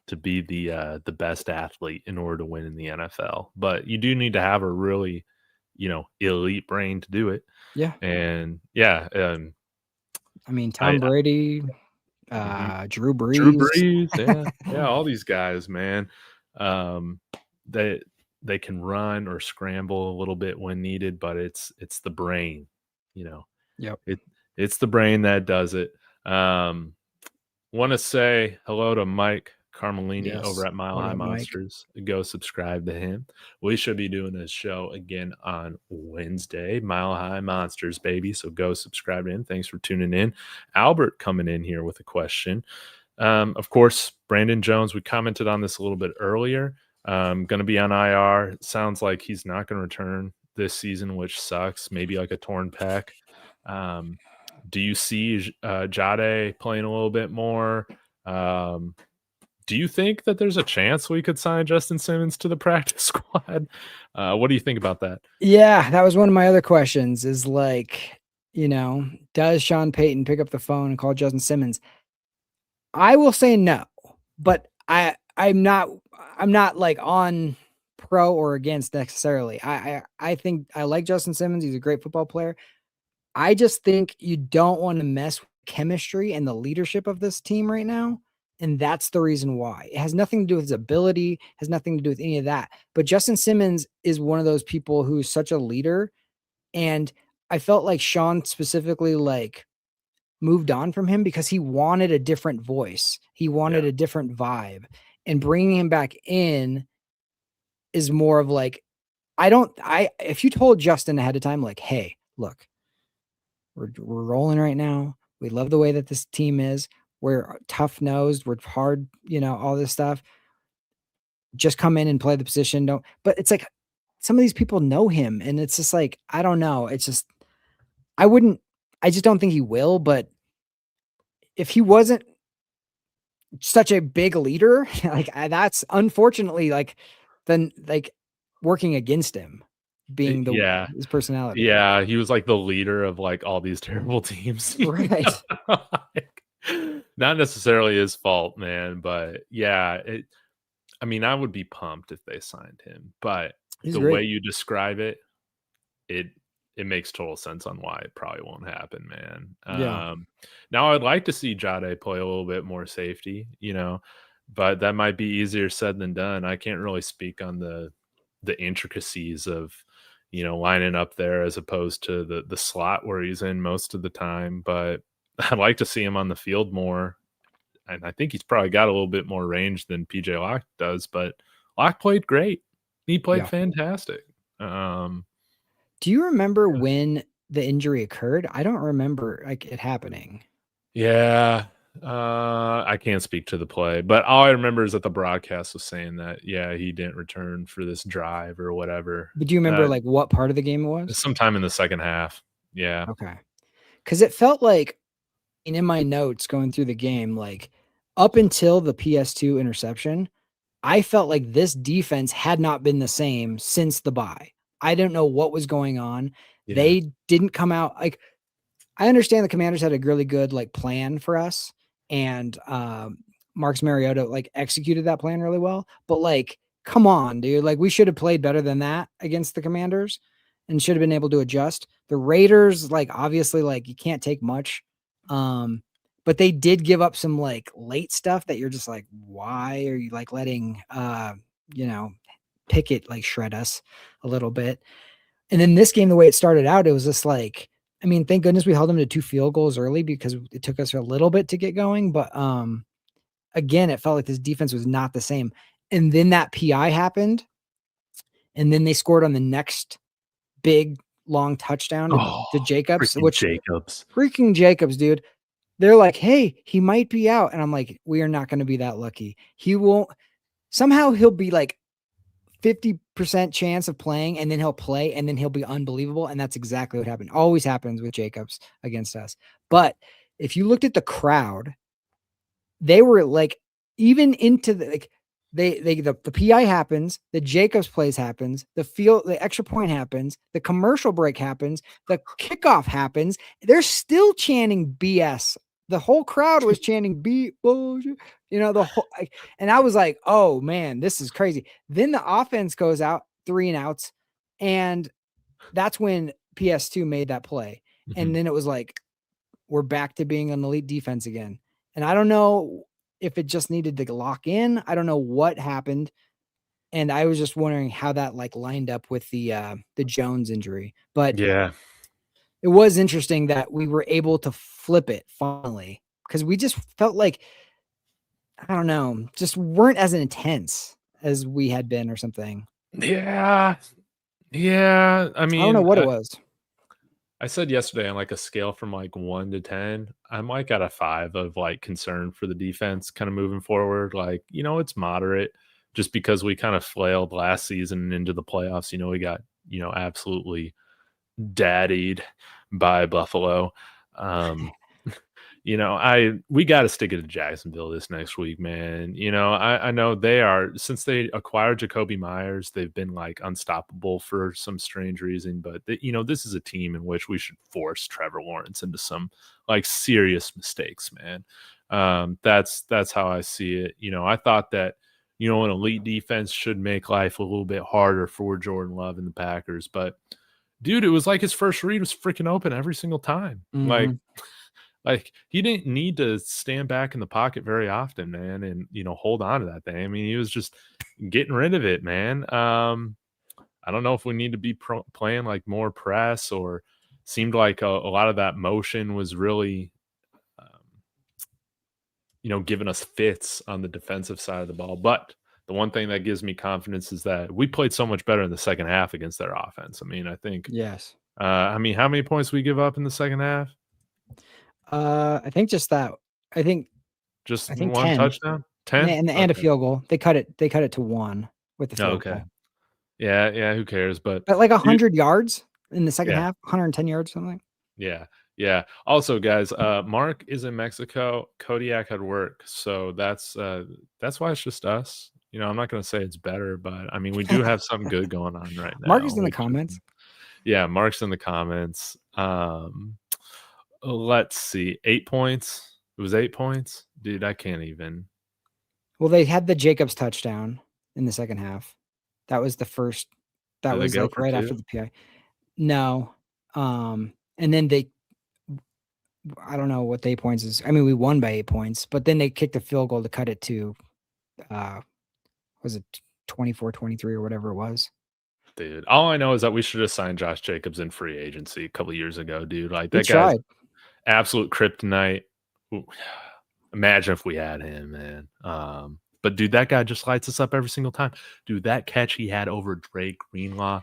to be the best athlete in order to win in the NFL, but you do need to have a really, elite brain to do it. Yeah. And yeah, I mean, Tom Brady, Drew Drew Brees. Brees, yeah, all these guys, man. They can run or scramble a little bit when needed, but it's the brain, Yep. It's the brain that does it. Want to say hello to Mike Carmelini over at Mile High Monsters. Go subscribe to him. We should be doing this show again on Wednesday. Mile High Monsters, baby. So go subscribe in. Thanks for tuning in. Albert coming in here with a question. Of course, Brandon Jones, we commented on this a little bit earlier. Going to be on IR. Sounds like he's not going to return this season, which sucks. Maybe like a torn pec. Do you see Jade playing a little bit more? Do you think that there's a chance we could sign Justin Simmons to the practice squad? What do you think about that? Yeah, that was one of my other questions is like, does Sean Payton pick up the phone and call Justin Simmons? I will say no, but I'm not like on pro or against necessarily. I think I like Justin Simmons. He's a great football player. I just think you don't want to mess with chemistry and the leadership of this team right now. And that's the reason why. It has nothing to do with his ability, has nothing to do with any of that. But Justin Simmons is one of those people who's such a leader. And I felt like Sean specifically like moved on from him because he wanted a different voice. He Yeah. wanted a different vibe. And bringing him back in is more of like, if you told Justin ahead of time, like, hey, look, we're rolling right now. We love the way that this team is. We're tough nosed. We're hard, all this stuff. Just come in and play the position. Don't. But it's like some of these people know him, and it's just like I don't know. It's just I wouldn't. I just don't think he will. But if he wasn't such a big leader, like that's unfortunately like then like working against him being Yeah. his personality. Yeah, he was like the leader of like all these terrible teams. Right. Like, not necessarily his fault, man, but yeah, I mean, I would be pumped if they signed him, but He's the way great. you describe it, it it makes total sense on why it probably won't happen, man. Yeah. Now I'd like to see Jade play a little bit more safety, but that might be easier said than done. I can't really speak on the intricacies of lining up there as opposed to the slot where he's in most of the time, but I'd like to see him on the field more. And I think he's probably got a little bit more range than PJ Locke does, but Locke played great. He played Yeah. fantastic. Do you remember when the injury occurred? I don't remember like it happening. Yeah. I can't speak to the play, but all I remember is that the broadcast was saying that, yeah, he didn't return for this drive or whatever. But do you remember like what part of the game it was? Sometime in the second half. Yeah. Okay. Because it felt like in my notes going through the game, like up until the PS2 interception, I felt like this defense had not been the same since the bye. I don't know what was going on. Yeah. They didn't come out like I understand the Commanders had a really good like plan for us, and Marcus Mariota like executed that plan really well. But like, come on, dude! Like we should have played better than that against the Commanders, and should have been able to adjust. The Raiders, like obviously, like you can't take much, but they did give up some like late stuff that you're just like, why are you like letting you know Pickett like shred us a little bit? And then this game, the way it started out, it was just like, I mean, thank goodness we held them to 2 field goals early because it took us a little bit to get going. But again, it felt like this defense was not the same. And then that PI happened, and then they scored on the next big long touchdown Oh, to Jacobs, freaking which Jacobs. freaking Jacobs, dude. They're like, hey, he might be out. And I'm like, we are not going to be that lucky. He won't somehow he'll be like 50% chance of playing, and then he'll play, and then he'll be unbelievable. And that's exactly what happened. Always happens with Jacobs against us. But if you looked at the crowd, they were like, even into the like, the PI happens, the Jacobs plays happens, the extra point happens, the commercial break happens, the kickoff happens. They're still chanting BS. The whole crowd was chanting B bullshit, the whole, and I was like, oh man, this is crazy. Then the offense goes out 3 and outs, and that's when PS2 made that play. Mhm. And then it was like, we're back to being an elite defense again. And I don't know if it just needed to lock in. I don't know what happened. And I was just wondering how that like lined up with the Jones injury. But Yeah. it was interesting that we were able to flip it finally, because we just felt like, I don't know, just weren't as intense as we had been or something. Yeah. Yeah. I I don't know mean, what it was. I said yesterday on like a scale from like 1 to 10, I'm like at a 5 of like concern for the defense kind of moving forward. Like, it's moderate just because we kind of flailed last season and into the playoffs. We got, absolutely daddied by Buffalo. Um, we got to stick it to Jacksonville this next week, man. I know they are, since they acquired Jacoby Myers, they've been like unstoppable for some strange reason. But this is a team in which we should force Trevor Lawrence into some like serious mistakes, man. That's how I see it. I thought that an elite defense should make life a little bit harder for Jordan Love and the Packers, but dude, it was like his first read was freaking open every single time. Mhm. Like he didn't need to stand back in the pocket very often, man, and hold on to that thing. I mean, he was just getting rid of it, man. I don't know if we need to be playing like more press, or seemed like a lot of that motion was really, giving us fits on the defensive side of the ball. But the one thing that gives me confidence is that we played so much better in the second half against their offense. I mean, I think. Yes. How many points we give up in the second half? I think just that. I think Just I think one 10 touchdown? and 10? and a Okay. field goal. They cut it to 1 with the Oh, field okay. goal. Yeah, who cares? But But like dude, 100 yards in the second yeah, half, 110 yards, something. yeah, yeah. Also, guys, Mark is in Mexico. Kodiak had work, so that's why it's just us. I'm not gonna say it's better, but I mean, we do have something good going on right Mark now, is in the which is, comments. yeah, Mark's in the comments. Let's see, 8 points. It was 8 points? Dude, I can't even. Well, they had the Jacobs touchdown in the second half. That was the first. That Did they was go like for right 2? after the PI. No. And then I don't know what 8 points is. I mean, we won by 8 points, but then they kicked a field goal to cut it to, uh, was it 24-23 or whatever it was? Dude, all I know is that we should have signed Josh Jacobs in free agency a couple years ago, dude. Like, We that guy's tried. absolute kryptonite. Ooh, imagine if we had him, man. But dude, that guy just lights us up every single time. Dude, that catch he had over Drake Greenlaw.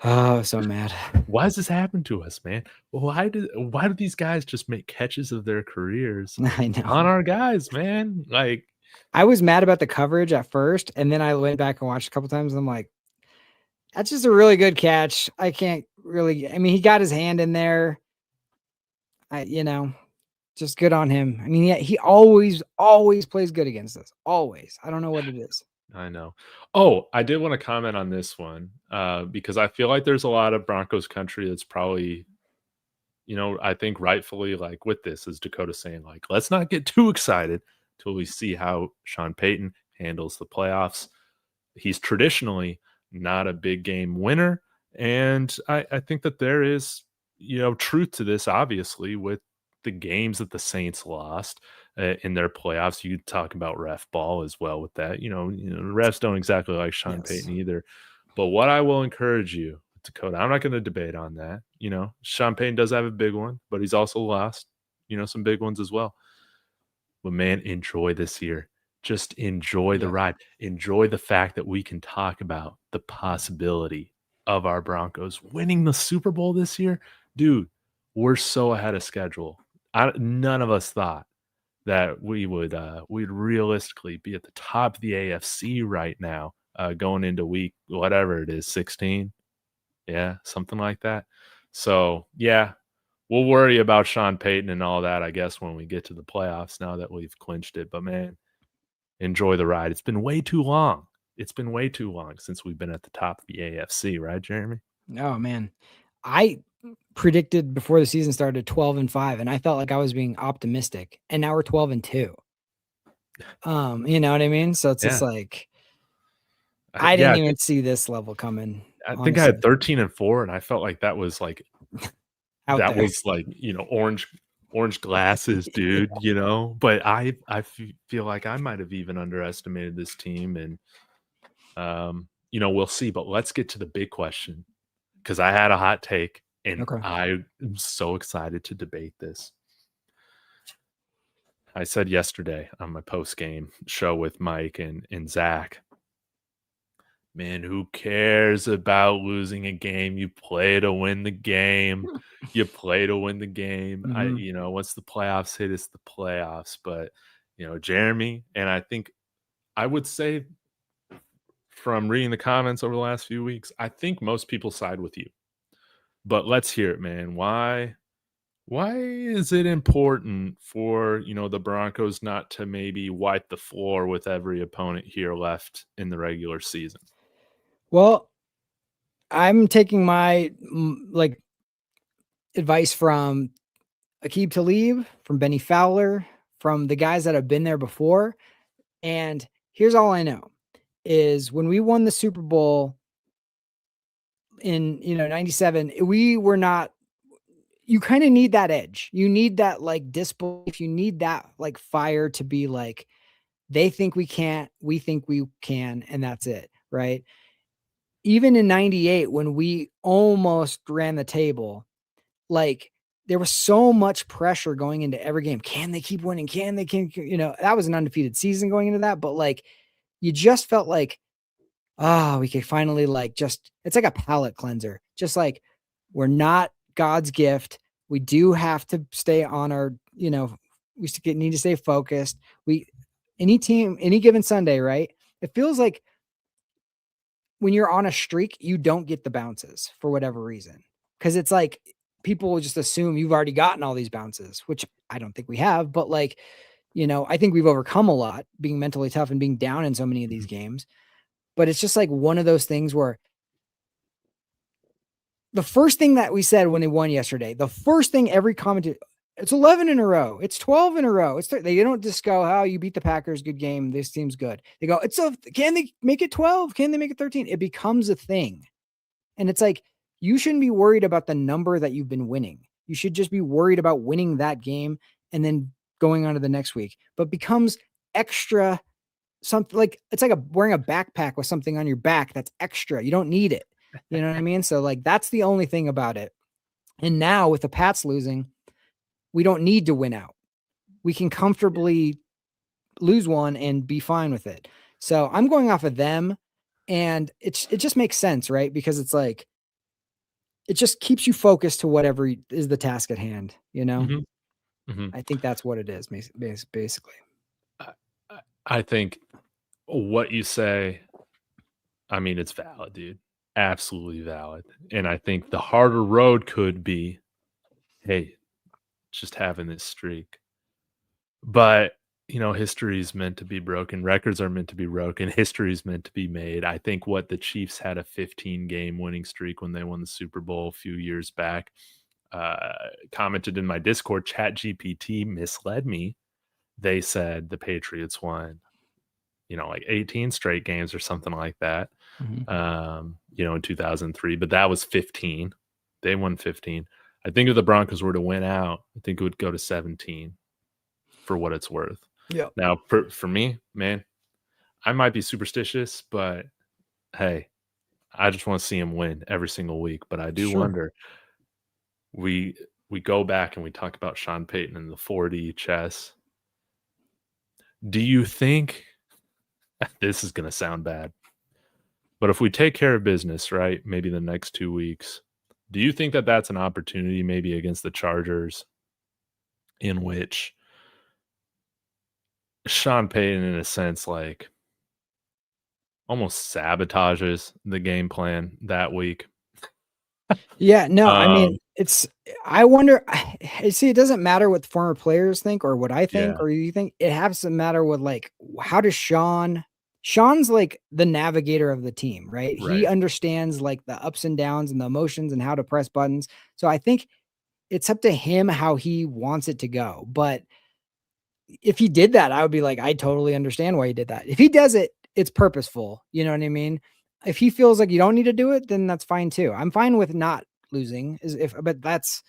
Oh, so mad. Why does this happen to us, man? Why do these guys just make catches of their careers I know. on our guys, man? Like, I was mad about the coverage at first, and then I went back and watched a couple times, and I'm like, that's just a really good catch. I can't really. I mean, he got his hand in there. Just good on him. I mean, yeah, he always plays good against us. Always. I don't know what it is. I know. Oh, I did want to comment on this one, because I feel like there's a lot of Broncos country that's probably, I think rightfully, like with this, is Dakota saying, like, let's not get too excited till we see how Sean Payton handles the playoffs. He's traditionally not a big game winner. And I think that there is, truth to this, obviously, with the games that the Saints lost in their playoffs. You could talk about ref ball as well with that. The refs don't exactly like Sean Yes. Payton either. But what I will encourage you, Dakota, I'm not going to debate on that. Sean Payton does have a big one, but he's also lost, some big ones as well. But man, enjoy this year. Just enjoy the Yes. ride. Enjoy the fact that we can talk about the possibility of our Broncos winning the Super Bowl this year. Dude, we're so ahead of schedule. None of us thought that we'd realistically be at the top of the AFC right now, going into week whatever it is, 16. Yeah, something like that. So yeah, we'll worry about Sean Payton and all that, I guess, when we get to the playoffs now that we've clinched it. But man, enjoy the ride. It's been way too long. It's been way too long since we've been at the top of the AFC, right, Jeremy? Oh man. I predicted before the season started 12-5, and I felt like I was being optimistic. And now we're 12-2. You know what I mean? So it's just Yeah. like I Yeah, didn't even see this level coming, I think I honestly. had 13-4, and I felt like that was like Out there. orange glasses, dude, But I feel like I might have even underestimated this team, and we'll see. But let's get to the big question, because I had a hot take, and Okay. I am so excited to debate this. I said yesterday on my post game show with Mike and Zach, man, who cares about losing a game? You play to win the game. You play to win the game. Mhm. Once the playoffs hit, it's the playoffs. But, Jeremy, and I think I would say from reading the comments over the last few weeks, I think most people side with you. But let's hear it, man. Why is it important for, the Broncos not to maybe wipe the floor with every opponent here left in the regular season? Well, I'm taking my like advice from Aqib Talib, from Benny Fowler, from the guys that have been there before. And here's all I know is when we won the Super Bowl in, 97, we were not, you kind of need that edge. You need that like disbelief. You need that like fire to be like, they think we can't, we think we can, and that's it. Right. Even in 98, when we almost ran the table, like there was so much pressure going into every game. Can they keep winning? That was an undefeated season going into that, but like you just felt like, we could finally it's like a palate cleanser. Just like we're not God's gift. We do have to stay on our, we need to stay focused. Any team, any given Sunday, right? It feels like when you're on a streak, you don't get the bounces for whatever reason. Cause it's like people will just assume you've already gotten all these bounces, which I don't think we have, but I think we've overcome a lot being mentally tough and being down in so many of these games. But it's just like one of those things where the first thing that we said when they won yesterday, the first thing every commentator, it's 11 in a row. It's 12 in a row. They don't just go, "Oh, you beat the Packers, good game. This team's good." They go, can they make it 12? Can they make it 13? It becomes a thing. And it's like, you shouldn't be worried about the number that you've been winning. You should just be worried about winning that game and then going on to the next week. But becomes extra something like it's like wearing a backpack with something on your back that's extra. You don't need it. You know what I mean? So like that's the only thing about it. And now with the Pats losing, we don't need to win out. We can comfortably lose one and be fine with it. So I'm going off of them, and it just makes sense, right? Because it's like it just keeps you focused to whatever is the task at hand, I think that's what it is, basically. I, I think what you say, I mean, it's valid, dude. Absolutely valid. And I think the harder road could be, hey, just having this streak. But, history is meant to be broken. Records are meant to be broken. History is meant to be made. I think what the Chiefs had a 15-game winning streak when they won the Super Bowl a few years back. Commented in my Discord, ChatGPT misled me. They said the Patriots won, like 18 straight games or something like that, in 2003, but that was 15. They won 15. I think if the Broncos were to win out, I think it would go to 17 for what it's worth. Yeah. Now, for me, man, I might be superstitious, but hey, I just want to see him win every single week. But I do wonder, we go back and we talk about Sean Payton and the 4D chess. Do you think this is going to sound bad, but if we take care of business, right, maybe the next 2 weeks, do you think that that's an opportunity maybe against the Chargers in which Sean Payton, in a sense, like almost sabotages the game plan that week? Yeah, no, I mean, Um, I wonder, see, it doesn't matter what the former players think or what I think yeah, or you think. It has to matter with like, how does Sean's like the navigator of the team, right? He right. understands like the ups and downs and the emotions and how to press buttons. So I think it's up to him how he wants it to go. But if he did that, I would be like, I totally understand why he did that. If he does it, it's purposeful. You know what I mean? If he feels like you don't need to do it, then that's fine too. I'm fine with not losing, but that's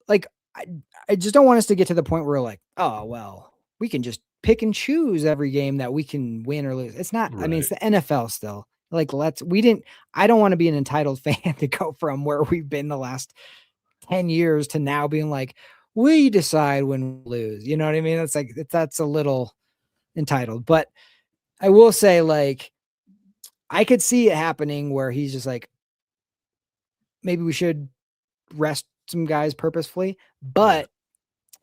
like, I just don't want us to get to the point where we're like, oh, well, we can just pick and choose every game that we can win or lose. It's not, I mean, it's Right. the NFL still. Like, I don't want to be an entitled fan to go from where we've been the last 10 years to now being like, we decide when we lose. You know what I mean? It's like, that's a little entitled. But I will say, like, I could see it happening where he's just like, maybe we should rest some guys purposefully. Yeah. But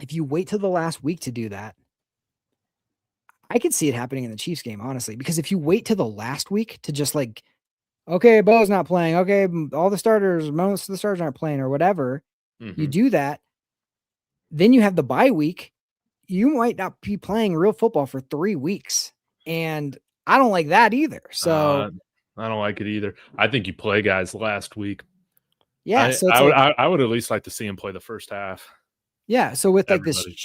if you wait till the last week to do that, I could see it happening in the Chiefs game, honestly, because if you wait till the last week to just like, okay, Bo's not playing. Okay, all the starters, most of the starters aren't playing or whatever, you Hmm. do that. Then you have the bye week. You might not be playing real football for 3 weeks, and I don't like that either. So I don't like it either. I think you play guys last week. yeah, I so it's I would like I would at least like to see him play the first half. yeah, so with like this Everybody.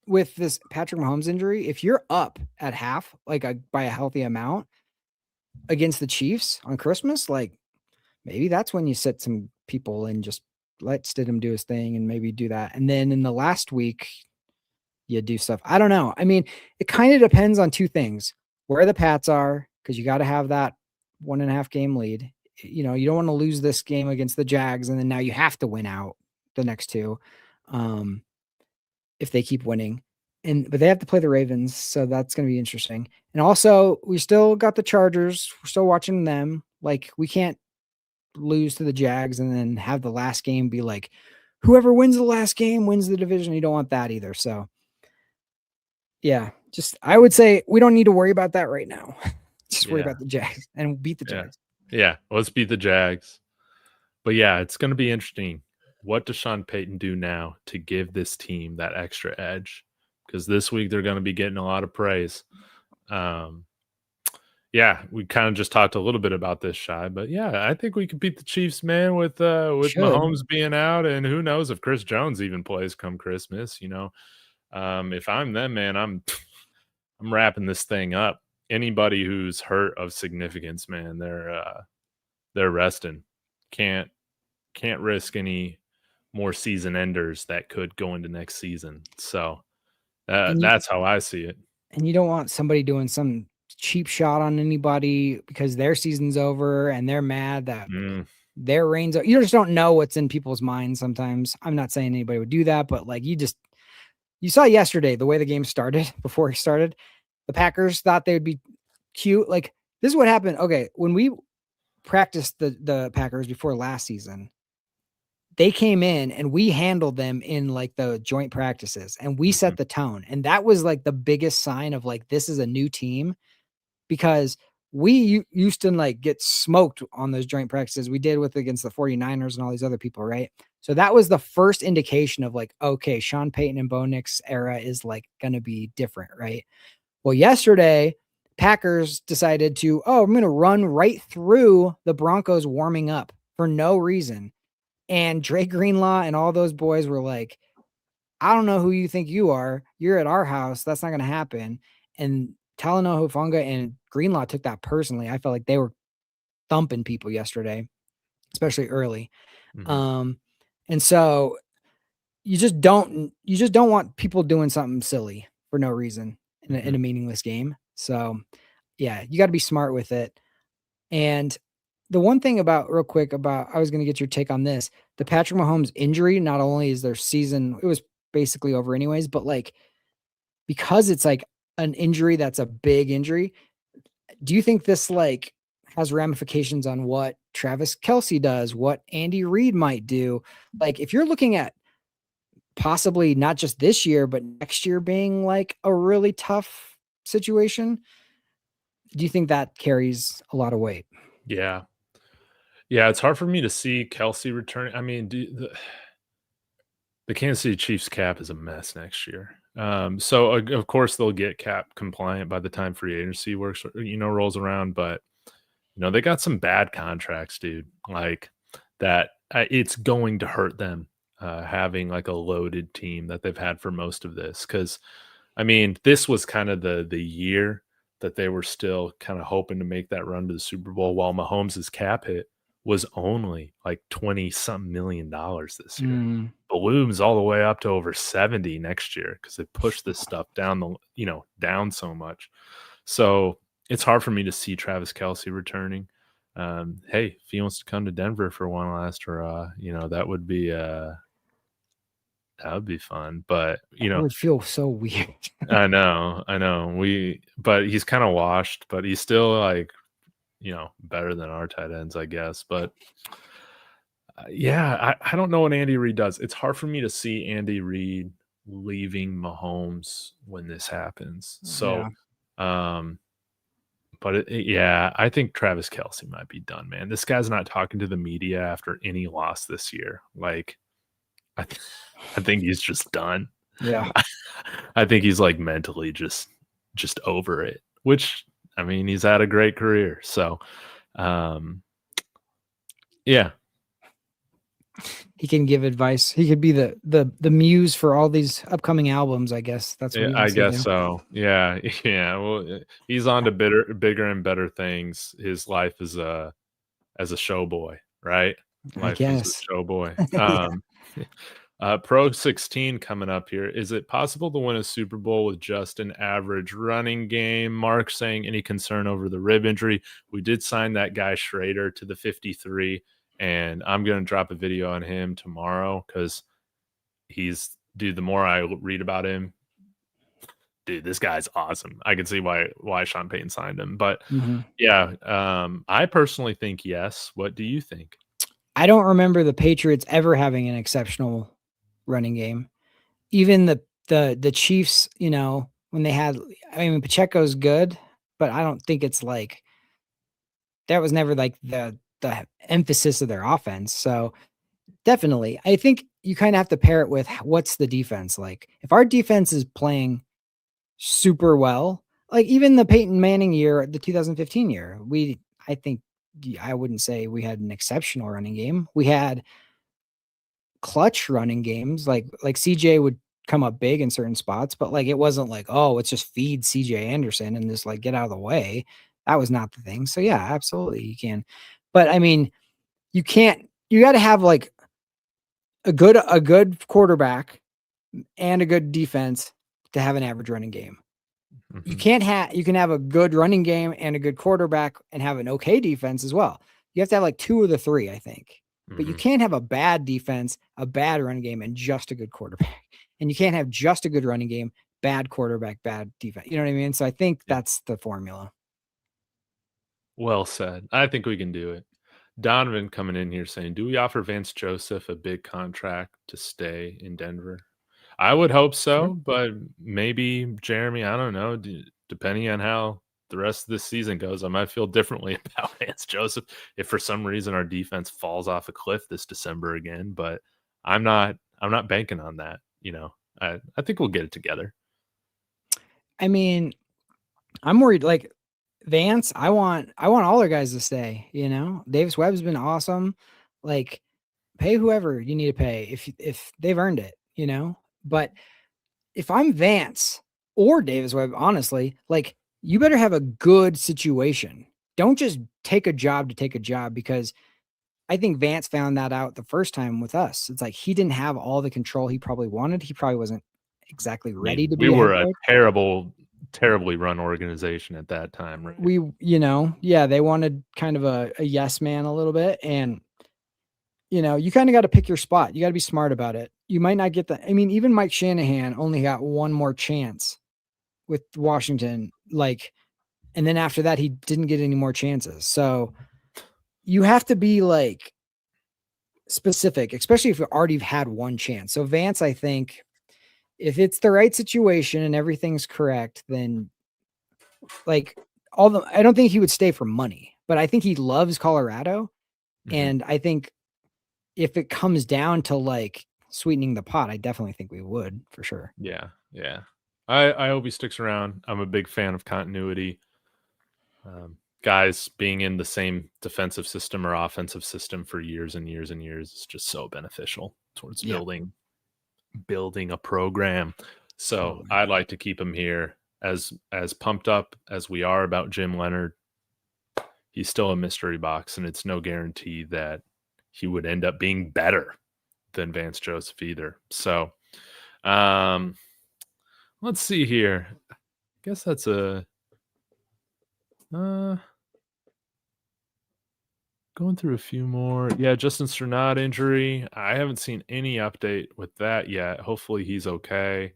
with this Patrick Mahomes injury, if you're up at half, like by a healthy amount against the Chiefs on Christmas, like maybe that's when you sit some people and just let Stidham do his thing and maybe do that. And then in the last week, you do stuff. I don't know. I mean, it kind of depends on two things: where the Pats are, because you got to have that 1.5 game lead. You know, you don't want to lose this game against the Jags, and then now you have to win out the next two, if they keep winning. But they have to play the Ravens, so that's going to be interesting. And also, we still got the Chargers. We're still watching them. Like, we can't lose to the Jags and then have the last game be like, whoever wins the last game wins the division. You don't want that either. So yeah, just I would say we don't need to worry about that right now. Just worry Yeah. about the Jags and beat the Yeah. Jags. Yeah. Let's beat the Jags. But yeah, it's going to be interesting. What does Sean Payton do now to give this team that extra edge? Because this week they're going to be getting a lot of praise. Yeah, we kind of just talked a little bit about this, Shy, but yeah, I think we could beat the Chiefs, man, with Should. Mahomes being out, and who knows if Chris Jones even plays come Christmas. If I'm them, man, I'm wrapping this thing up. Anybody who's hurt of significance, man, they're resting. Can't can't risk any more season enders that could go into next season. So And you that's how I see it. and you don't want somebody doing some cheap shot on anybody because their season's over and they're mad that Mm, their reigns are, you just don't know what's in people's minds sometimes. I'm not saying anybody would do that, but like you saw yesterday the way the game started before he started. The Packers thought they would be cute. Like this is what happened. Okay, when we practiced the Packers before last season, they came in and we handled them in like the joint practices and we mhm, set the tone. And that was like the biggest sign of like this is a new team because we used to like get smoked on those joint practices we did with against the 49ers and all these other people, right? So that was the first indication of like, okay, Sean Payton and Bo Nix era is like going to be different, right? Well, yesterday, Packers decided to, oh, I'm going to run right through the Broncos warming up for no reason. And Drake Greenlaw and all those boys were like, I don't know who you think you are. You're at our house. That's not going to happen. And Talanoa Hufanga and Greenlaw took that personally. I felt like they were thumping people yesterday, especially early. mhm, Um, and so you just don't want people doing something silly for no reason in mhm. a meaningless game. So yeah, you got to be smart with it. And the one thing about real quick about I was going to get your take on this. The Patrick Mahomes injury, not only is their season, it was basically over anyways, but like because it's like an injury that's a big injury, do you think this like has ramifications on what Travis Kelsey does, what Andy Reid might do? Like if you're looking at possibly not just this year, but next year being like a really tough situation, do you think that carries a lot of weight? Yeah. Yeah, it's hard for me to see Kelsey returning. I mean, the Kansas City Chiefs cap is a mess next year. So of course they'll get cap compliant by the time free agency rolls around. But they got some bad contracts, dude. Like that, it's going to hurt them having like a loaded team that they've had for most of this. Because I mean, this was kind of the year that they were still kind of hoping to make that run to the Super Bowl, while Mahomes' cap hit was only like 20 something $1 million this year. Mm, Balloons all the way up to over 70 next year because they pushed this stuff down so much. So it's hard for me to see Travis Kelsey returning. Hey, if he wants to come to Denver for one last hurrah, that would be fun. But that would feel so weird. I know. But he's kind of washed, but he's still like, better than our tight ends, I guess. But yeah, I don't know what Andy Reid does. It's hard for me to see Andy Reid leaving Mahomes when this happens. Yeah. So, um, but yeah, I think Travis Kelsey might be done, man. This guy's not talking to the media after any loss this year. Like, I, th- I think he's just done. Yeah. I think he's like mentally just over it. Which I mean, he's had a great career. So, um, yeah, He can give advice. He could be the muse for all these upcoming albums, I guess. That's what yeah, he I wants to guess do. so. Yeah, yeah. Well, he's on to bigger and better things. His life is as a show boy, right? I Life as guess. a show boy. Yeah. Pro 16 coming up here. Is it possible to win a Super Bowl with just an average running game? Mark saying any concern over the rib injury. We did sign that guy Schrader to the 53, and I'm going to drop a video on him tomorrow because dude, the more I read about him, dude, this guy's awesome. I can see why Sean Payton signed him. But Mhm. yeah, I personally think yes. What do you think? I don't remember the Patriots ever having an exceptional running game. Even the Chiefs, when they had, I mean, Pacheco's good, but I don't think it's like that was never like the emphasis of their offense. So definitely, I think you kind of have to pair it with what's the defense like. If our defense is playing super well, like even the Peyton Manning year, the 2015 year, I think I wouldn't say we had an exceptional running game. We had clutch running games, like CJ would come up big in certain spots, but like it wasn't like, oh, let's just feed CJ Anderson and just like get out of the way. That was not the thing. So yeah, absolutely you can. But I mean, you got to have like a good quarterback and a good defense to have an average running game. Mhm, You can have a good running game and a good quarterback and have an okay defense as well. You have to have like two of the three, I think. But you mhm. can't have a bad defense, a bad running game, and just a good quarterback. And you can't have just a good running game, bad quarterback, bad defense. You know what I mean? So I think Yeah. that's the formula. Well said. I think we can do it. Donovan coming in here saying, "Do we offer Vance Joseph a big contract to stay in Denver?" I would hope Sure. so, but maybe Jeremy. I don't know. Depending on how the rest of this season goes, I might feel differently about Vance Joseph if for some reason our defense falls off a cliff this December again. But I'm not. I'm not banking on that. I think we'll get it together. I mean, I'm worried like Vance, I want all our guys to stay, Davis Webb's been awesome. Like pay whoever you need to pay if they've earned it, But if I'm Vance or Davis Webb, honestly, like you better have a good situation. Don't just take a job to take a job because I think Vance found that out the first time with us. It's like he didn't have all the control he probably wanted. He probably wasn't exactly I ready mean, to we be a head were a coach. terribly run organization at that time, right? Yeah, they wanted kind of a yes man a little bit. And, you kind of got to pick your spot. You got to be smart about it. You might not get the, I mean, even Mike Shanahan only got one more chance with Washington. Like, and then after that, he didn't get any more chances. So you have to be like specific, especially if you already had one chance. So Vance, I think if it's the right situation and everything's correct, then like I don't think he would stay for money, but I think he loves Colorado. Mhm. And I think if it comes down to like sweetening the pot, I definitely think we would for sure. Yeah, yeah. I hope he sticks around. I'm a big fan of continuity. Guys being in the same defensive system or offensive system for years and years and years is just so beneficial towards Yeah, building a program. So totally. I'd like to keep him here as pumped up as we are about Jim Leonard. He's still a mystery box, and it's no guarantee that he would end up being better than Vance Joseph either. So um let's see here. I guess that's a uh going through a few more. Yeah, Justin Sternad injury. I haven't seen any update with that yet. Hopefully he's okay.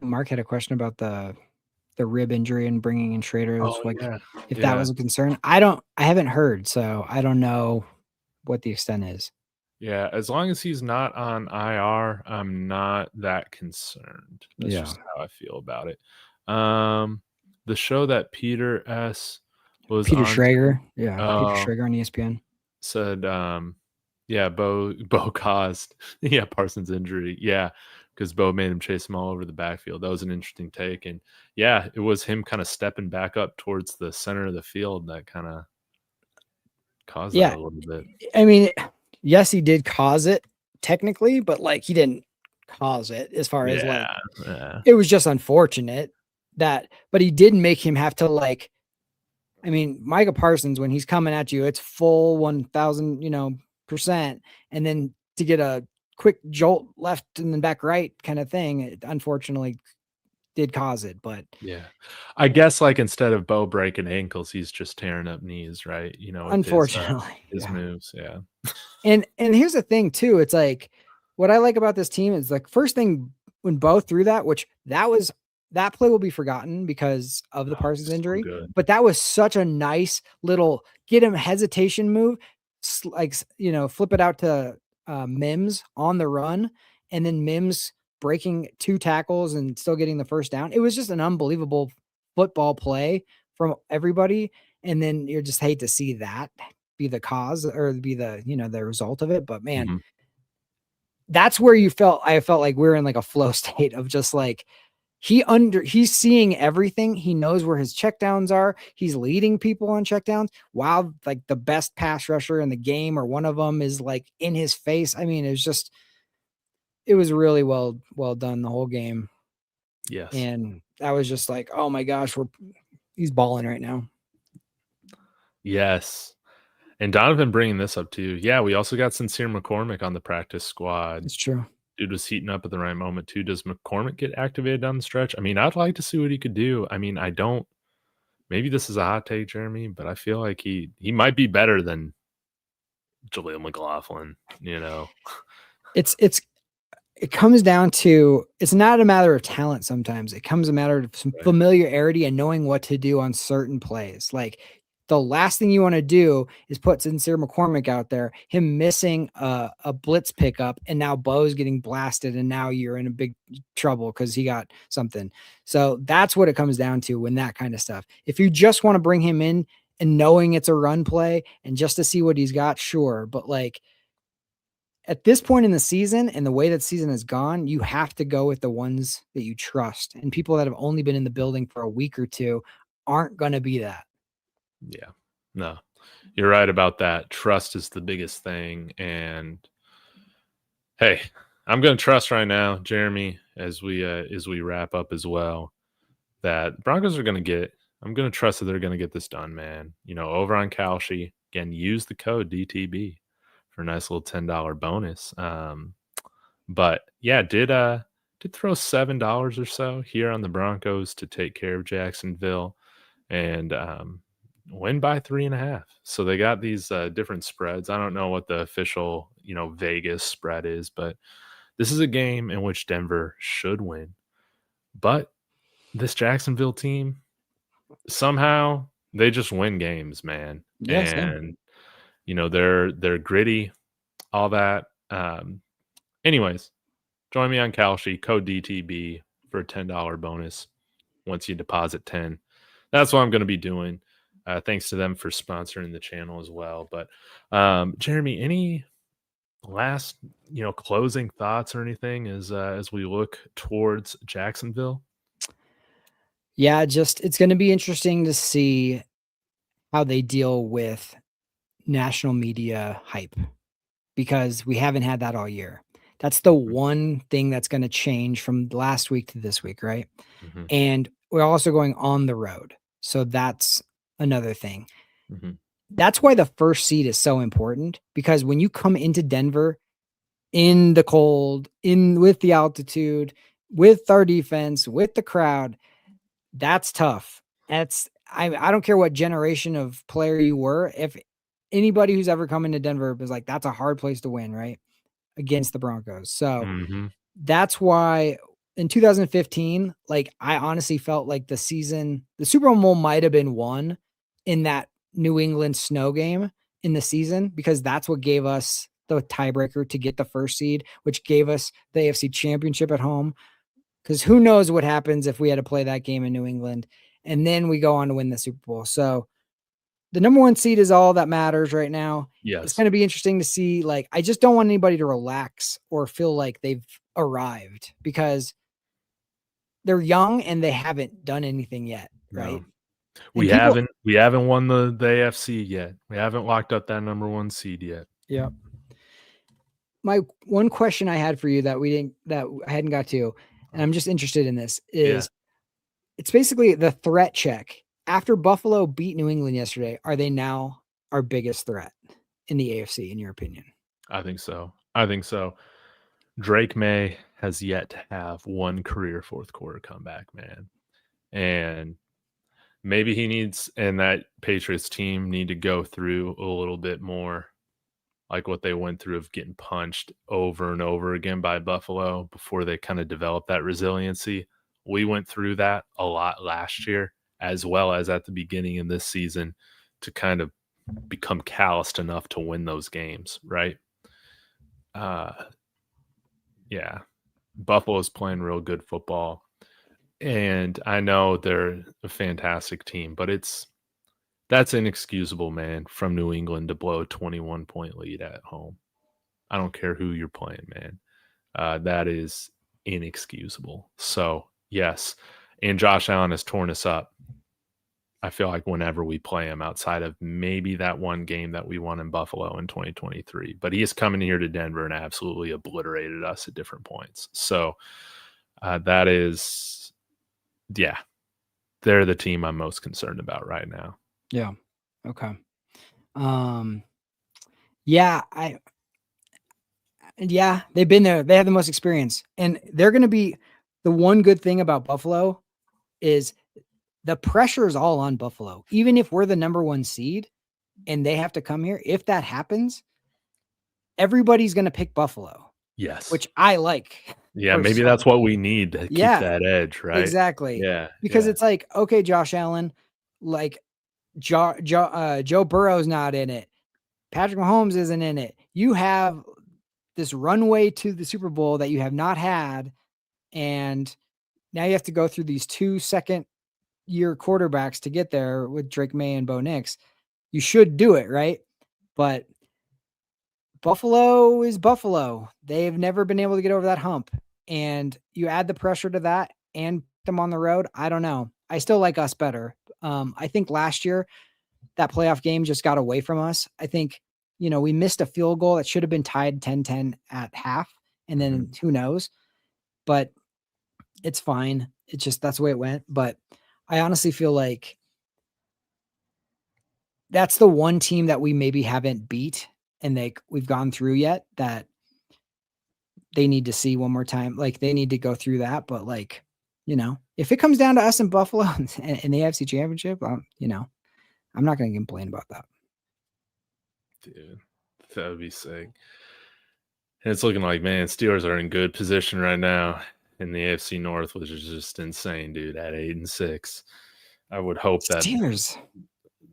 Mark had a question about the rib injury and bringing in Schrader. Oh Like yeah. if that Yeah. was a concern. I haven't heard, so I don't know what the extent is. Yeah, as long as he's not on IR, I'm not that concerned. That's Yeah. just how I feel about it. Um, the show that Peter S was Peter on Schrager. Yeah. Peter uh, Schrager on ESPN. said Yeah, Bo caused Parsons' injury. Yeah, because Bo made him chase him all over the backfield. That was an interesting take, and yeah, it was him kinda stepping back up towards the center of the field that kinda caused that Yeah. a little bit. I mean, yes, he did cause it technically, but, like, he didn't cause it as far as, like, Yeah, yeah. it was just unfortunate that but he did make him have to, like I mean, Micah Parsons, when he's coming at you, it's full 1,000, percent, and then to get a quick jolt left and then back right kinda thing, it unfortunately did cause it, but Yeah. I guess, like, instead of Bo breaking ankles, he's just tearing up knees, right? With unfortunately, his yeah. moves, yeah. And here's the thing too, it's like, what I like about this team is, like, first thing when Bo threw that, which that play will be forgotten because of the Oh, Parsons so injury, good. but that was such a nice little get him hesitation move, flip it out to, Mims on the run, and then Mims breaking 2 tackles and still getting the first down. It was just an unbelievable football play from everybody, and then you just hate to see that be the cause or be the, the result of it. But man, Mhm. that's where I felt like we're in like a flow state of just like he's seeing everything. He knows where his checkdowns are. He's leading people on checkdowns while like the best pass rusher in the game or one of them is like in his face. I mean, it was really well done the whole game. Yes. And I was just like, oh my gosh, he's balling right now. Yes. And Donovan bringing this up too. Yeah, we also got Sincere McCormick on the practice squad. It's true. Dude was heating up at the right moment too. Does McCormick get activated down the stretch? I mean, I'd like to see what he could do. I mean, I don't maybe this is a hot take, Jeremy, but I feel like he might be better than Jaleel McLaughlin, you know? It's it comes down to it's not a matter of talent sometimes. It comes a matter of some Right. familiarity and knowing what to do on certain plays. Like the last thing you want to do is put Sincere McCormick out there, him missing a blitz pickup, and now Bo's getting blasted, and now you're in a big trouble because he got something. So that's what it comes down to when that kind of stuff. If you just want to bring him in and knowing it's a run play and just to see what he's got, sure. But like at this point in the season and the way that season has gone, you have to go with the ones that you trust. And people that have only been in the building for a week or two aren't going to be that. Yeah. No. You're right about that. Trust is the biggest thing. And hey, I'm gonna trust right now, Jeremy, as we wrap up as well, that Broncos are gonna get I'm gonna trust that they're gonna get this done, man. Over on Kalshi, again, use the code DTB for a nice little $10 bonus. But yeah, did throw $7 or so here on the Broncos to take care of Jacksonville and win by 3.5. So they got these different spreads. I don't know what the official, Vegas spread is, but this is a game in which Denver should win. But this Jacksonville team, somehow they just win games, man. Yes, yeah. And they're gritty, all that. Anyways, join me on Kalshi, code DTB for a $10 bonus once you deposit 10. That's what I'm going to be doing. Thanks to them for sponsoring the channel as well. But Jeremy, any last closing thoughts or anything as we look towards Jacksonville? Yeah, just it's going to be interesting to see how they deal with national media hype because we haven't had that all year. That's the Mhm, one thing that's going to change from last week to this week, right? mhm, And we're also going on the road. So that's another thing. mhm, That's why the first seed is so important because when you come into Denver in the cold, in with the altitude, with our defense, with the crowd, that's tough. I don't care what generation of player you were. If anybody who's ever come into Denver was like, that's a hard place to win, right? Against the Broncos. So mhm, that's why in 2015, like I honestly felt like the Super Bowl might have been won in that New England snow game in the season because that's what gave us the tiebreaker to get the first seed, which gave us the AFC championship at home. Because who knows what happens if we had to play that game in New England and then we go on to win the Super Bowl. So the number 1 seed is all that matters right now. It's Yes. going to be interesting to see. Like, I just don't want anybody to relax or feel like they've arrived because they're young and they haven't done anything yet, right? No. And We haven't won the AFC yet. We haven't locked up that number 1 seed yet. Yeah. My one question I had for you that I hadn't got to, and I'm just interested in this, is it's basically the threat check. After Buffalo beat New England yesterday, are they now our biggest threat in the AFC, in your opinion? I think so. I think so. Drake May has yet to have one career fourth quarter comeback, man. And maybe he needs, and that Patriots team need to go through a little bit more like what they went through of getting punched over and over again by Buffalo before they kind of developed that resiliency. We went through that a lot last year, as well as at the beginning of this season, to kind of become calloused enough to win those games, right? Yeah. Buffalo's playing real good football. And I know they're a fantastic team, but that's inexcusable, man, from New England to blow a 21-point lead at home. I don't care who you're playing, man. That is inexcusable. So, yes. And Josh Allen has torn us up. I feel like whenever we play him, outside of maybe that one game that we won in Buffalo in 2023. But he is coming here to Denver and absolutely obliterated us at different points. So that is, yeah, they're the team I'm most concerned about right now. Yeah. Okay. Yeah, they've been there. They have the most experience. And they're going to be, the one good thing about Buffalo is the pressure is all on Buffalo. Even if we're the number 1 seed and they have to come here, if that happens, everybody's going to pick Buffalo. Yes. Which I like. Yeah, maybe that's what we need to keep that edge, right? Exactly. Yeah. Because it's like, okay, Josh Allen, like Joe Burrow's not in it. Patrick Mahomes isn't in it. You have this runway to the Super Bowl that you have not had. And now you have to go through these 2 second-year quarterbacks to get there with Drake May and Bo Nix. You should do it, right? But Buffalo is Buffalo. They've never been able to get over that hump. And you add the pressure to that and them on the road. I don't know. I still like us better. I think last year that playoff game just got away from us. I think, we missed a field goal that should have been tied 10-10 at half. And then who knows? But it's fine. It's just, that's the way it went. But I honestly feel like that's the one team that we maybe haven't beat and we've gone through yet that they need to see one more time. Like, they need to go through that. But if it comes down to us in Buffalo in the AFC Championship, I'm not going to complain about that. Dude, that would be sick. And it's looking like, man, Steelers are in good position right now in the AFC North, which is just insane, dude, at 8-6. I would hope that Steelers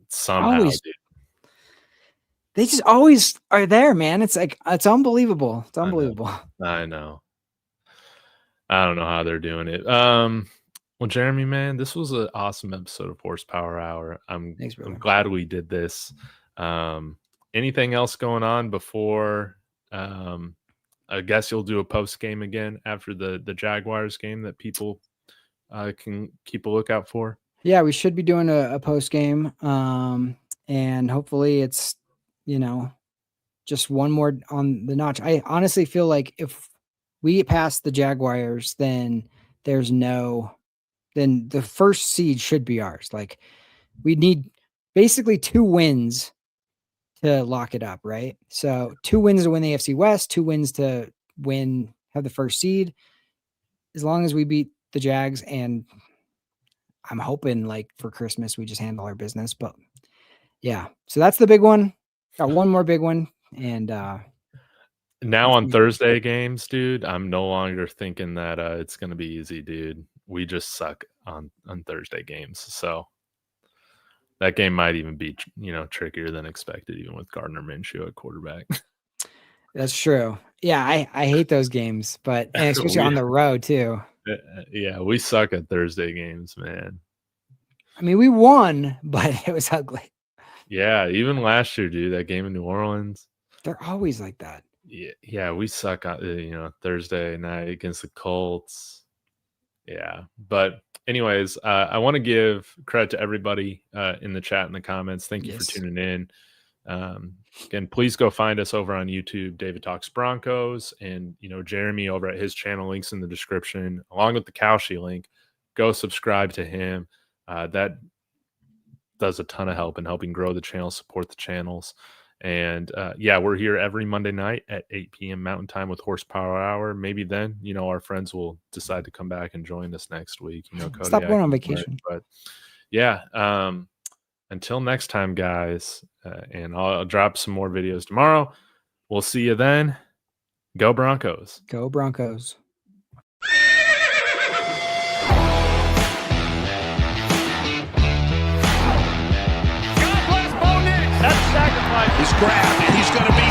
somehow, dude. They just always are there, man. It's like, it's unbelievable. It's unbelievable. I know. I don't know how they're doing it. Well, Jeremy, man, this was an awesome episode of Horsepower Hour. I'm glad we did this. Anything else going on before? I guess you'll do a post game again after the Jaguars game that people can keep a lookout for. Yeah, we should be doing a post game, and hopefully it's just one more on the notch. I honestly feel like if we get past the Jaguars, then then the first seed should be ours. Like, we need basically 2 wins to lock it up, right? So 2 wins to win the AFC West, 2 wins to have the first seed. As long as we beat the Jags, and I'm hoping for Christmas we just handle our business. But yeah, so that's the big one. Got one more big one, and now on Thursday games, dude, I'm no longer thinking that it's gonna be easy, dude. We just suck on Thursday games, so that game might even be trickier than expected, even with Gardner Minshew at quarterback. That's true. Yeah, I hate those games, but and especially on the road too. Yeah, we suck at Thursday games, man. I mean, we won, but it was ugly. Yeah, even last year, dude, that game in New Orleans. They're always like that. Yeah, we suck on Thursday night against the Colts. Yeah, but anyways, I want to give credit to everybody in the chat and the comments. Thank you for Yes. tuning in. Again, please go find us over on YouTube, David Talks Broncos, and Jeremy over at his channel. Links in the description, along with the Cowshy link. Go subscribe to him. That does a ton of help in helping grow the channel, support the channels. And yeah, we're here every Monday night at 8 p.m. Mountain Time with Horsepower Hour. Maybe then, our friends will decide to come back and join us next week. Stop Kodiak going on and vacation. Mark. But yeah, until next time, guys, and I'll drop some more videos tomorrow. We'll see you then. Go Broncos. Go Broncos. God bless Bo Nix. That's sacrifice. He's grabbed and he's going to be